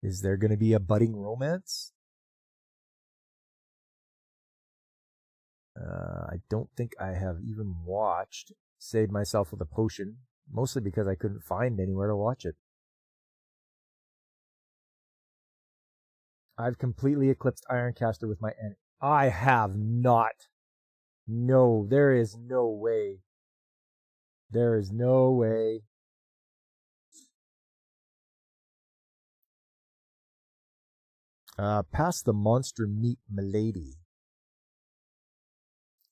Is there going to be a budding romance? I don't think I have even watched Save Myself with a Potion, mostly because I couldn't find anywhere to watch it. I've completely eclipsed Ironcaster with my enemy. I have not. No, there is no way. There is no way. Past the monster meat milady.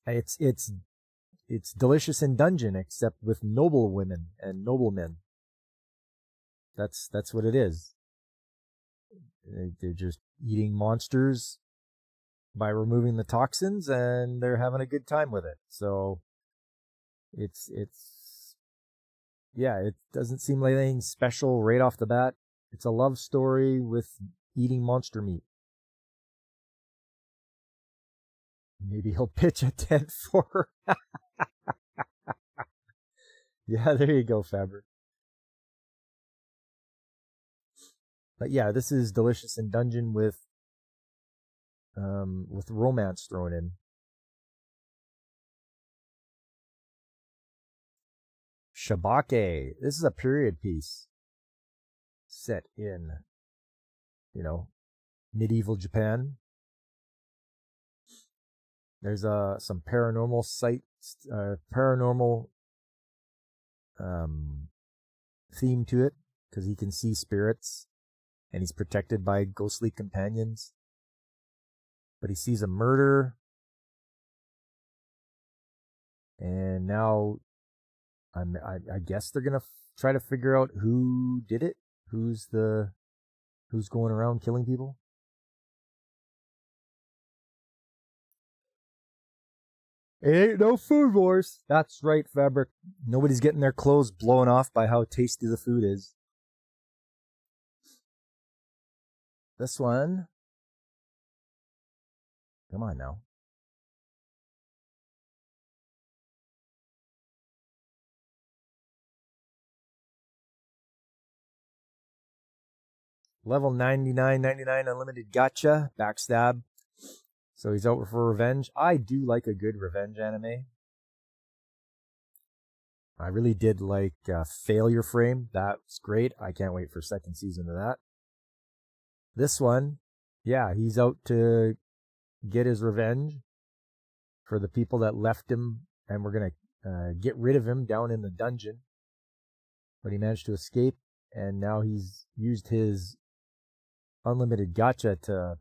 It's Delicious in Dungeon, except with noble women and noblemen. That's what it is. They're just eating monsters by removing the toxins, and they're having a good time with it. So it's it doesn't seem like anything special right off the bat. It's a love story with eating monster meat. Maybe he'll pitch a tent for her. Yeah, there you go, Fabric. But yeah, this is Delicious in Dungeon with romance thrown in. Shabake. This is a period piece set in, medieval Japan. There's some paranormal sites, paranormal theme to it, because he can see spirits, and he's protected by ghostly companions. But he sees a murder, and now I guess they're gonna try to figure out who did it, who's going around killing people. It ain't no food wars. That's right, Fabric. Nobody's getting their clothes blown off by how tasty the food is. This one. Come on now. Level 99.99 unlimited gotcha. Backstab. So he's out for revenge. I do like a good revenge anime. I really did like Failure Frame. That's great. I can't wait for second season of that. This one, yeah, he's out to get his revenge for the people that left him, and we're going to get rid of him down in the dungeon. But he managed to escape, and now he's used his unlimited gacha to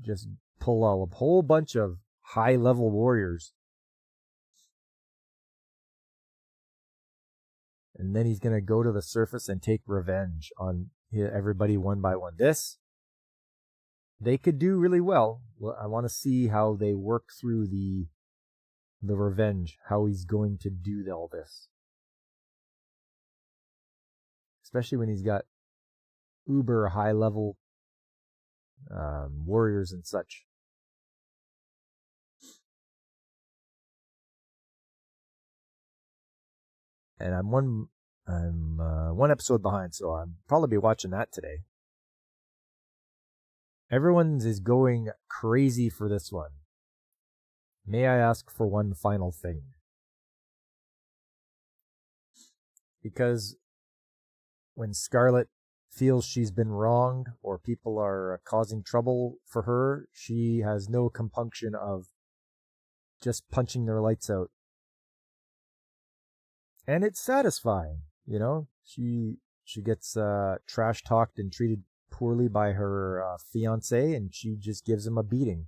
just pull out a whole bunch of high-level warriors. And then he's going to go to the surface and take revenge on everybody one by one. This, they could do really well. I want to see how they work through the revenge, how he's going to do all this. Especially when he's got uber high-level warriors and such. And I'm one episode behind, so I'll probably be watching that today. Everyone is going crazy for this one. May I ask for one final thing? Because when Scarlet feels she's been wronged or people are causing trouble for her, she has no compunction of just punching their lights out. And it's satisfying, you know? She gets trash talked and treated poorly by her fiance, and she just gives him a beating.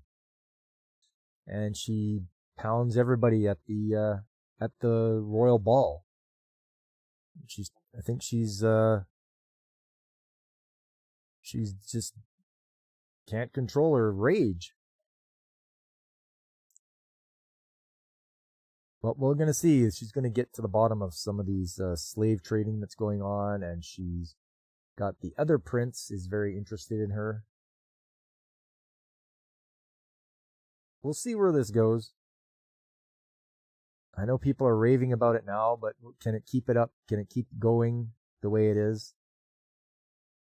And she pounds everybody at the royal ball. I think she's just can't control her rage. What we're going to see is she's going to get to the bottom of some of these slave trading that's going on, and she's got the other prince is very interested in her. We'll see where this goes. I know people are raving about it now, but can it keep it up? Can it keep going the way it is?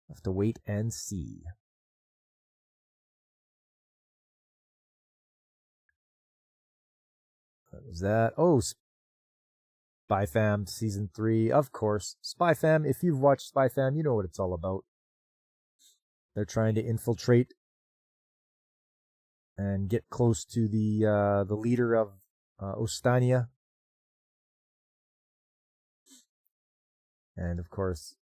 We'll have to wait and see. What was that? Oh, Spy Fam Season 3. Of course. Spy Fam, if you've watched Spy Fam, you know what it's all about. They're trying to infiltrate and get close to the leader of Ostania. And of course,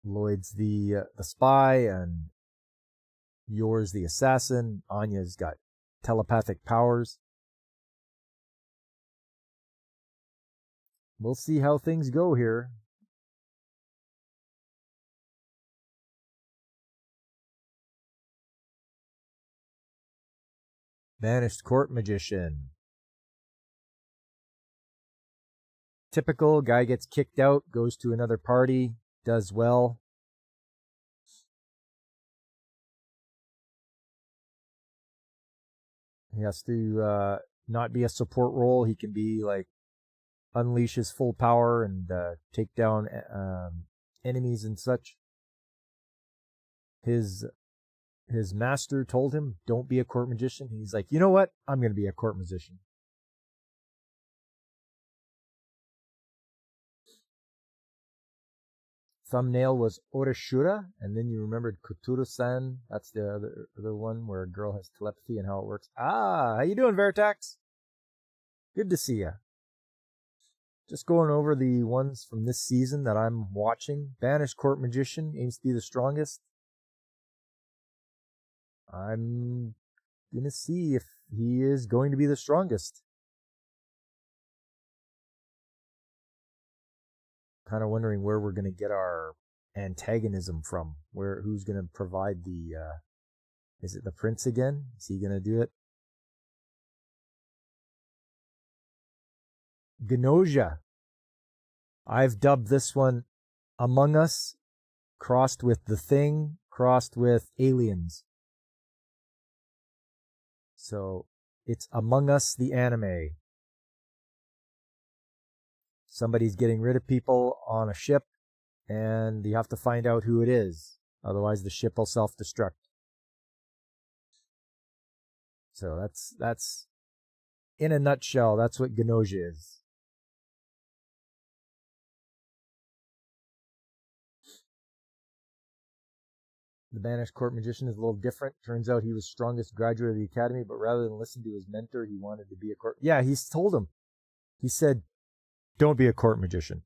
Lloyd's the spy, and Yor's the assassin. Anya's got telepathic powers. We'll see how things go here. Banished court magician. Typical guy gets kicked out, goes to another party, does well. He has to not be a support role. He can be like unleash his full power and take down enemies and such. His master told him, don't be a court magician. He's like, you know what? I'm going to be a court magician. Thumbnail was Oreshura, and then you remembered Koturo-san. That's the other one where a girl has telepathy and how it works. Ah, how you doing, Veritax? Good to see you. Just going over the ones from this season that I'm watching. Banished Court Magician aims to be the strongest. I'm going to see if he is going to be the strongest. Kind of wondering where we're going to get our antagonism from. Who's going to provide the... is it the prince again? Is he going to do it? Gnosia. I've dubbed this one Among Us, crossed with The Thing, crossed with aliens. So it's Among Us the anime. Somebody's getting rid of people on a ship, and you have to find out who it is. Otherwise, the ship will self-destruct. So that's in a nutshell, that's what Gnosia is. The banished court magician is a little different. Turns out he was strongest graduate of the academy, but rather than listen to his mentor, he wanted to be a court. Yeah, he's told him. He said, "Don't be a court magician."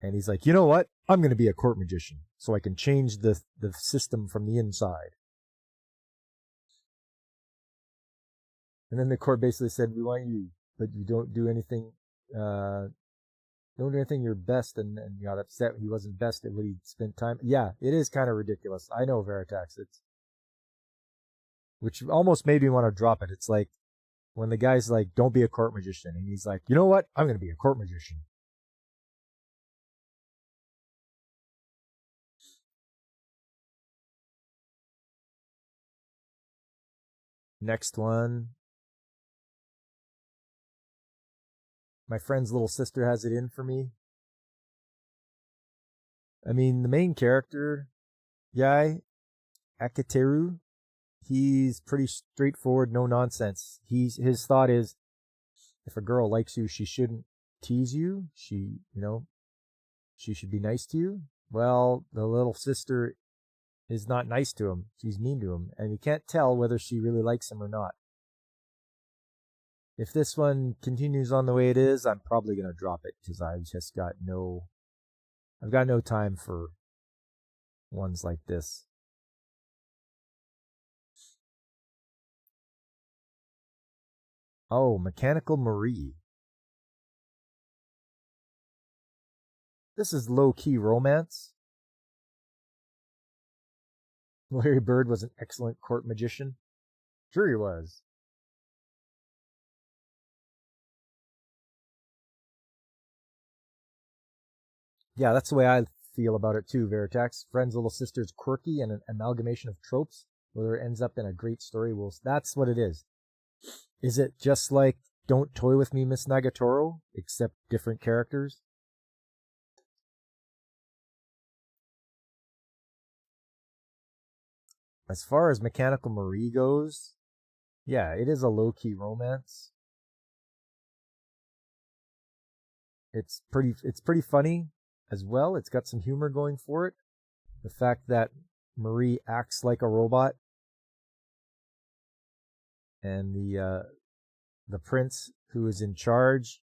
And he's like, "You know what? I'm going to be a court magician so I can change the system from the inside." And then the court basically said, "We want you, but you don't do anything. Don't do anything your best," and got upset he wasn't best at what he spent time. Yeah, it is kind of ridiculous. I know, Veritax. Which almost made me want to drop it. It's like when the guy's like, "Don't be a court magician," and he's like, "You know what? I'm going to be a court magician." Next one. My friend's little sister has it in for me. I mean, the main character guy, Aketeru, he's pretty straightforward, no nonsense. His thought is, if a girl likes you, she shouldn't tease you. She should be nice to you. Well, the little sister is not nice to him. She's mean to him, and you can't tell whether she really likes him or not. If this one continues on the way it is, I'm probably going to drop it because I've got no time for ones like this. Oh, Mechanical Marie. This is low-key romance. Larry Bird was an excellent court magician. Sure he was. Yeah, that's the way I feel about it too, Veritax. Friend's little sister's quirky and an amalgamation of tropes, whether it ends up in a great story. Well, that's what it is. Is it just like Don't Toy With Me, Miss Nagatoro, except different characters? As far as Mechanical Marie goes, yeah, it is a low-key romance. It's pretty funny as well. It's got some humor going for it. The fact that Marie acts like a robot, and the prince who is in charge,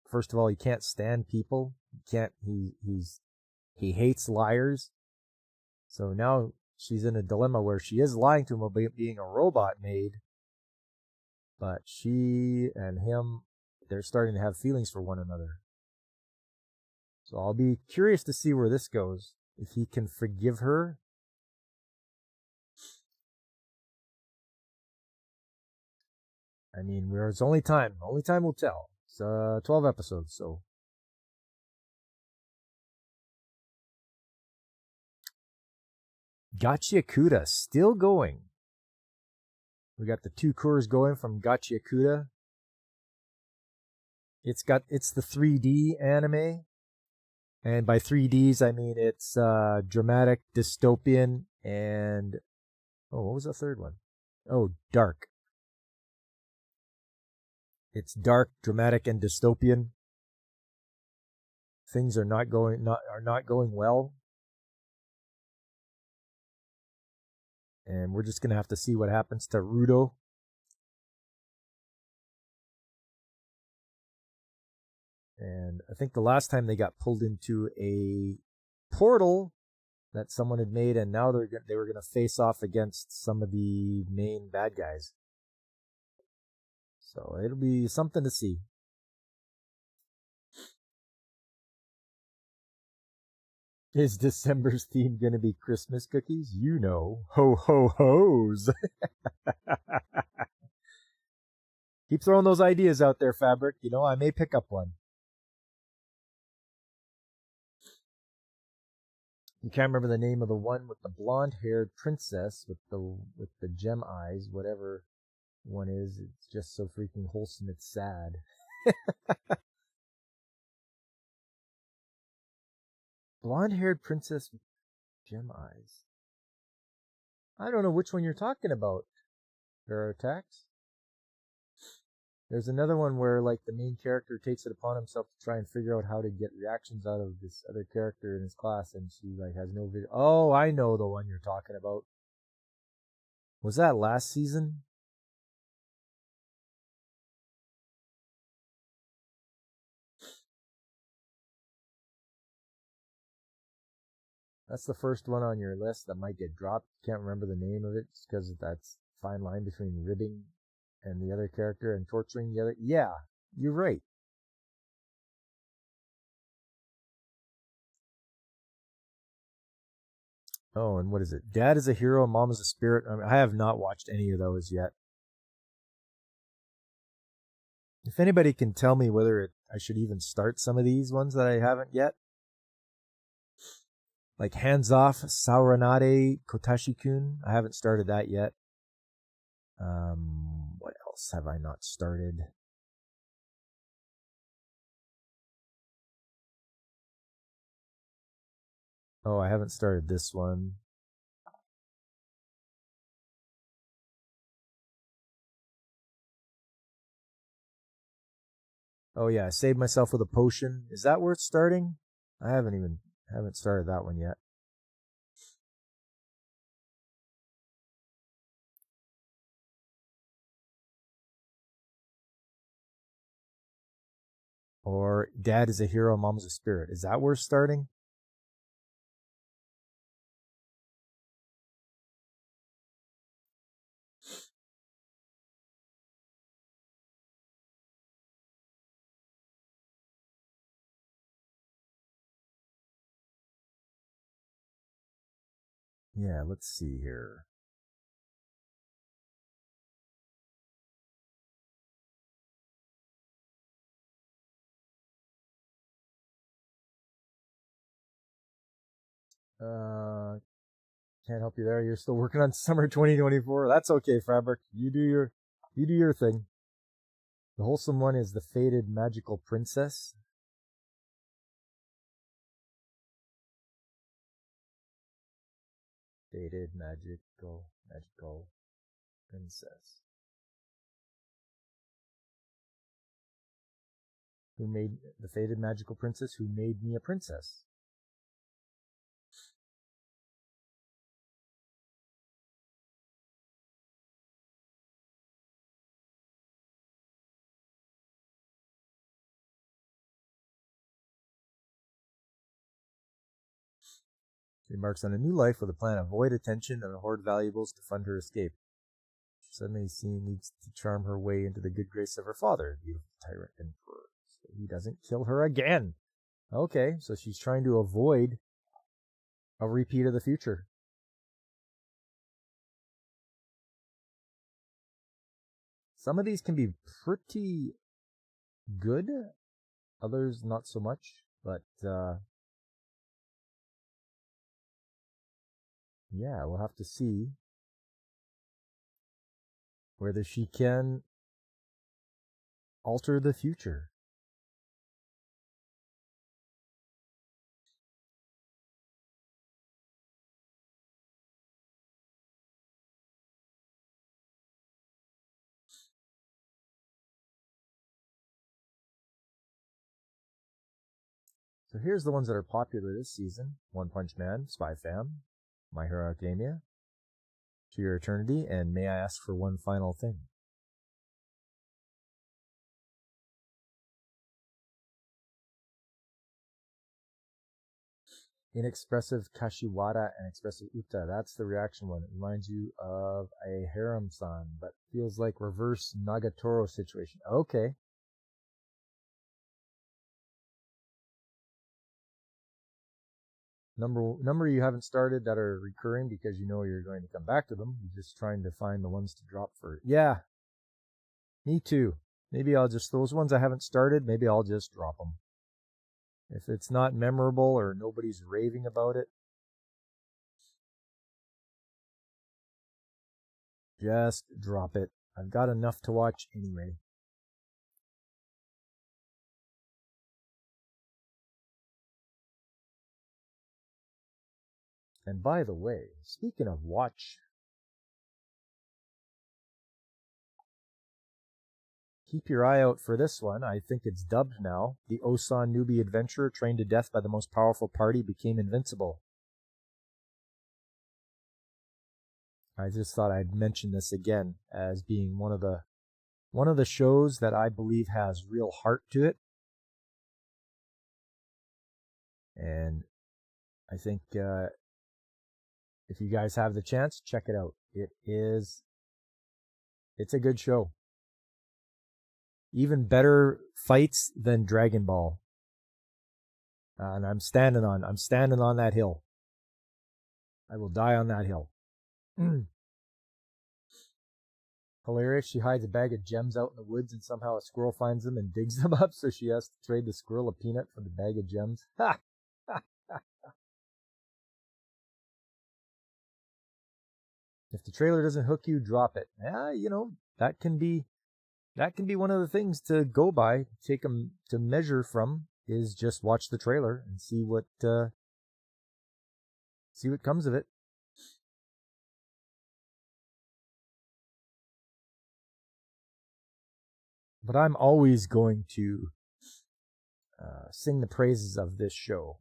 first of all, he can't stand people. He hates liars. So now she's in a dilemma where she is lying to him about being a robot maid, but she and him, they're starting to have feelings for one another. So I'll be curious to see where this goes. If he can forgive her. I mean, it's only time. Only time will tell. It's 12 episodes, so. Gachiakuta still going. We got the 2 cores going from Gachiakuta. It's the 3D anime. And by 3Ds, I mean it's dramatic, dystopian, and... Oh, what was the third one? Oh, dark. It's dark, dramatic, and dystopian. Things are not going well. And we're just going to have to see what happens to Rudo. And I think the last time they got pulled into a portal that someone had made, and now they were going to face off against some of the main bad guys. So it'll be something to see. Is December's theme going to be Christmas cookies? You know, ho ho ho's. Keep throwing those ideas out there, Fabric. You know, I may pick up one. You can't remember the name of the one with the blonde-haired princess with the gem eyes, whatever one is. It's just so freaking wholesome. It's sad. Blonde-haired princess with gem eyes. I don't know which one you're talking about. Veritax. There's another one where like the main character takes it upon himself to try and figure out how to get reactions out of this other character in his class, and she like has no video. Oh, I know the one you're talking about. Was that last season? That's the first one on your list that might get dropped. Can't remember the name of it just because that's fine line between ribbing and the other character and torturing the other. Yeah, you're right. Oh, and what is it? Dad is a hero, Mom is a spirit. I have not watched any of those yet. If anybody can tell me whether I should even start some of these ones that I haven't yet, like Hands Off, Sauronade, Kotashi-kun, I haven't started that yet. What else have I not started? Oh, I haven't started this one. Oh yeah, I saved myself with a potion. Is that worth starting? I haven't started that one yet. Or Dad is a hero, Mom is a spirit. Is that worth starting? Yeah, let's see here. Can't help you there. You're still working on summer 2024. That's okay, Fabric. You do your thing. The wholesome one is the Faded Magical Princess. Faded Magical Princess. Who made the Faded Magical Princess? Who made me a princess? She embarks on a new life with a plan to avoid attention and hoard valuables to fund her escape. She suddenly needs to charm her way into the good grace of her father, the beautiful tyrant emperor, so he doesn't kill her again. Okay, so she's trying to avoid a repeat of the future. Some of these can be pretty good, others not so much, but yeah, we'll have to see whether she can alter the future. So here's the ones that are popular this season: One Punch Man, Spy Fam, My Hero Academia, To Your Eternity, and May I Ask for One Final Thing. Inexpressive Kashiwara and Expressive Uta. That's the reaction one. It reminds you of a harem-san, but feels like reverse Nagatoro situation. Okay. Number you haven't started that are recurring because you know you're going to come back to them. You're just trying to find the ones to drop for. Yeah, me too. Maybe I'll just, those ones I haven't started, maybe I'll just drop them. If it's not memorable or nobody's raving about it, Just drop it. I've got enough to watch anyway. And by the way, speaking of watch, keep your eye out for this one. I think it's dubbed now. The Osan newbie adventurer trained to death by the most powerful party became invincible. I just thought I'd mention this again as being one of the shows that I believe has real heart to it. And I think if you guys have the chance, check it out. It's a good show. Even better fights than Dragon Ball. And I'm standing on that hill. I will die on that hill. Hilarious. She hides a bag of gems out in the woods and somehow a squirrel finds them and digs them up, so she has to trade the squirrel a peanut for the bag of gems. Ha! If the trailer doesn't hook you, drop it. Yeah, that can be one of the things to go by, take them to measure from, is just watch the trailer and see what comes of it. But I'm always going to sing the praises of this show.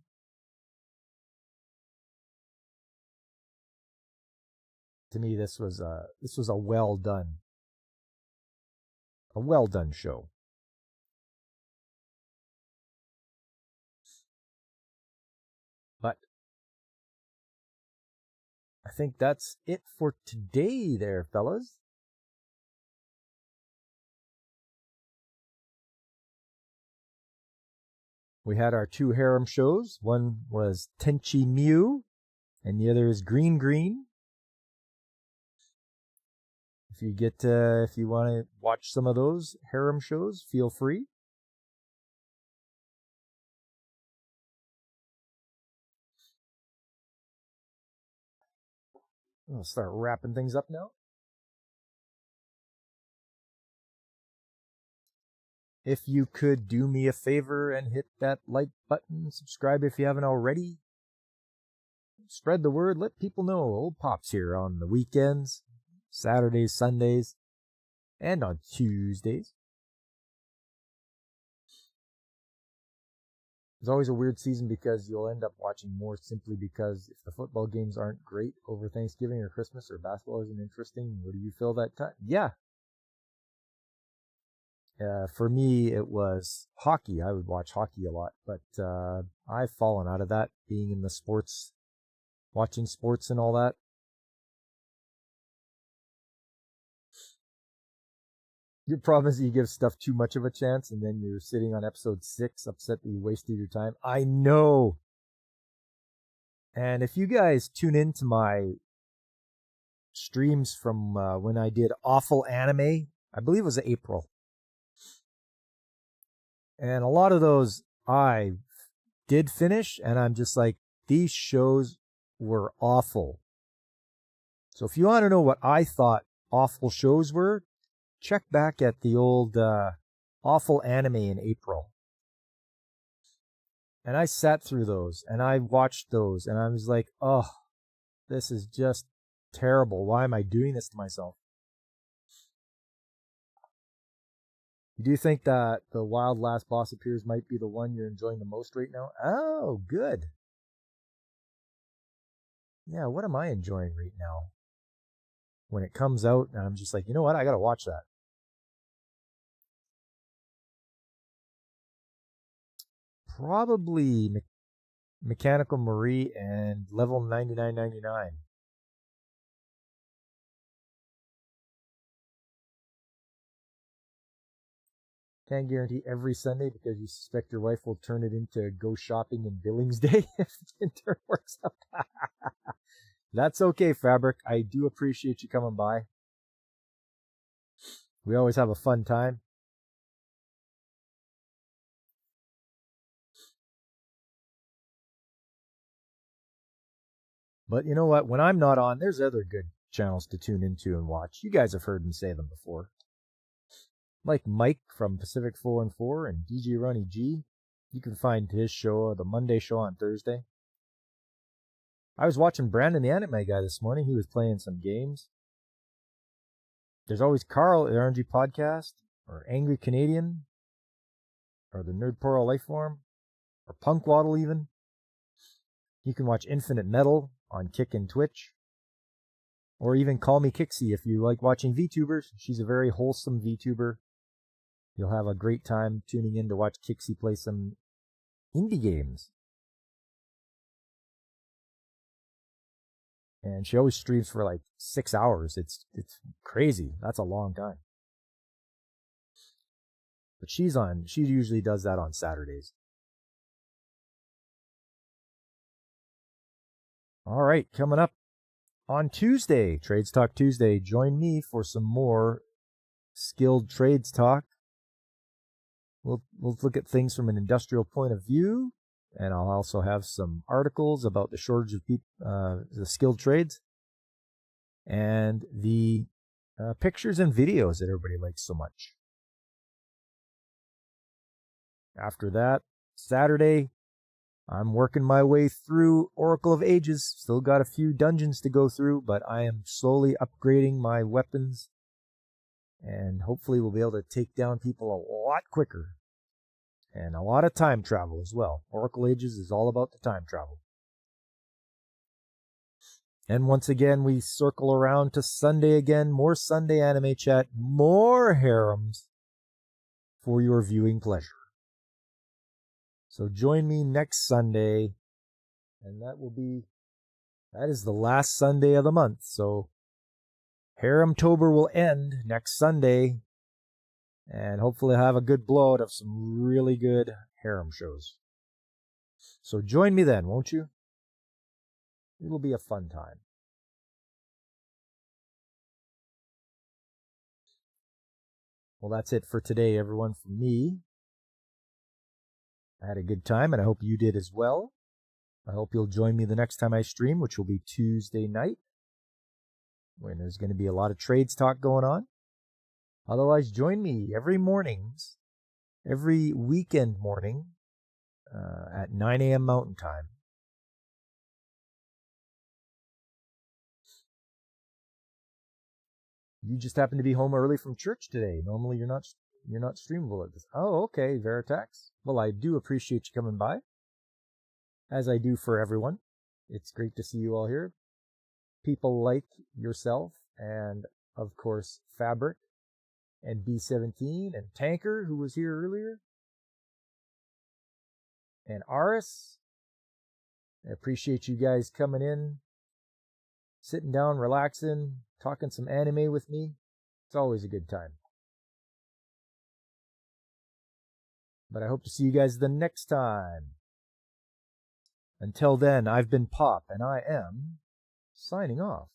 To me, this was a well done show. But I think that's it for today there, fellas. We had our 2 harem shows. One was Tenchi Mew, and the other is Green Green. If you want to watch some of those harem shows, feel free. I'll start wrapping things up now. If you could do me a favor and hit that like button, subscribe if you haven't already. Spread the word, let people know. Old Pops here on the weekends, Saturdays, Sundays, and on Tuesdays. It's always a weird season because you'll end up watching more simply because if the football games aren't great over Thanksgiving or Christmas or basketball isn't interesting, where do you fill that time? Yeah. For me, it was hockey. I would watch hockey a lot, but I've fallen out of that, being in the sports, watching sports and all that. Your problem is you give stuff too much of a chance, and then you're sitting on episode 6, upset that you wasted your time. I know. And if you guys tune into my streams from when I did Awful Anime, I believe it was April. And a lot of those I did finish, and I'm just like, these shows were awful. So if you want to know what I thought awful shows were, check back at the old Awful Anime in April. And I sat through those, and I watched those, and I was like, oh, this is just terrible. Why am I doing this to myself? You do think that the Wild Last Boss Appears might be the one you're enjoying the most right now? Oh, good. Yeah, what am I enjoying right now? When it comes out, and I'm just like, you know what? I gotta watch that. Probably Mechanical Marie and Level 99.99. Can't guarantee every Sunday because you suspect your wife will turn it into go shopping in Billings Day if the intern works out. That's okay, Fabric. I do appreciate you coming by. We always have a fun time. But you know what? When I'm not on, there's other good channels to tune into and watch. You guys have heard me say them before. Like Mike from Pacific 414 and DJ Ronnie G. You can find his show, the Monday show on Thursday. I was watching Brandon the Anime Guy this morning. He was playing some games. There's always Carl at RNG Podcast, or Angry Canadian, or the Nerd Portal Lifeform, or Punk Waddle even. You can watch Infinite Metal on Kick and Twitch, or even Call Me Kixie if you like watching VTubers. She's a very wholesome VTuber. You'll have a great time tuning in to watch Kixie play some indie games. And she always streams for like 6 hours. It's crazy. That's a long time. But she usually does that on Saturdays. All right, coming up on Tuesday, Trades Talk Tuesday, join me for some more skilled trades talk. We'll look at things from an industrial point of view, and I'll also have some articles about the shortage of the skilled trades, and the pictures and videos that everybody likes so much. After that, Saturday, I'm working my way through Oracle of Ages. Still got a few dungeons to go through, but I am slowly upgrading my weapons, and hopefully we'll be able to take down people a lot quicker. And a lot of time travel as well. Oracle Ages is all about the time travel. And once again, we circle around to Sunday again. More Sunday anime chat. More harems for your viewing pleasure. So join me next Sunday. And that is the last Sunday of the month. So Haremtober will end next Sunday. And hopefully have a good blowout of some really good harem shows. So join me then, won't you? It'll be a fun time. Well, that's it for today, everyone, from me. I had a good time, and I hope you did as well. I hope you'll join me the next time I stream, which will be Tuesday night, when there's going to be a lot of trades talk going on. Otherwise, join me every weekend morning at 9 a.m. Mountain Time. You just happen to be home early from church today. Normally, you're not streamable at this. Oh, okay, Veritax. Well, I do appreciate you coming by, as I do for everyone. It's great to see you all here. People like yourself and, of course, Fabric. And B17, and Tanker, who was here earlier, and Aris. I appreciate you guys coming in, sitting down, relaxing, talking some anime with me. It's always a good time. But I hope to see you guys the next time. Until then, I've been Pop, and I am signing off.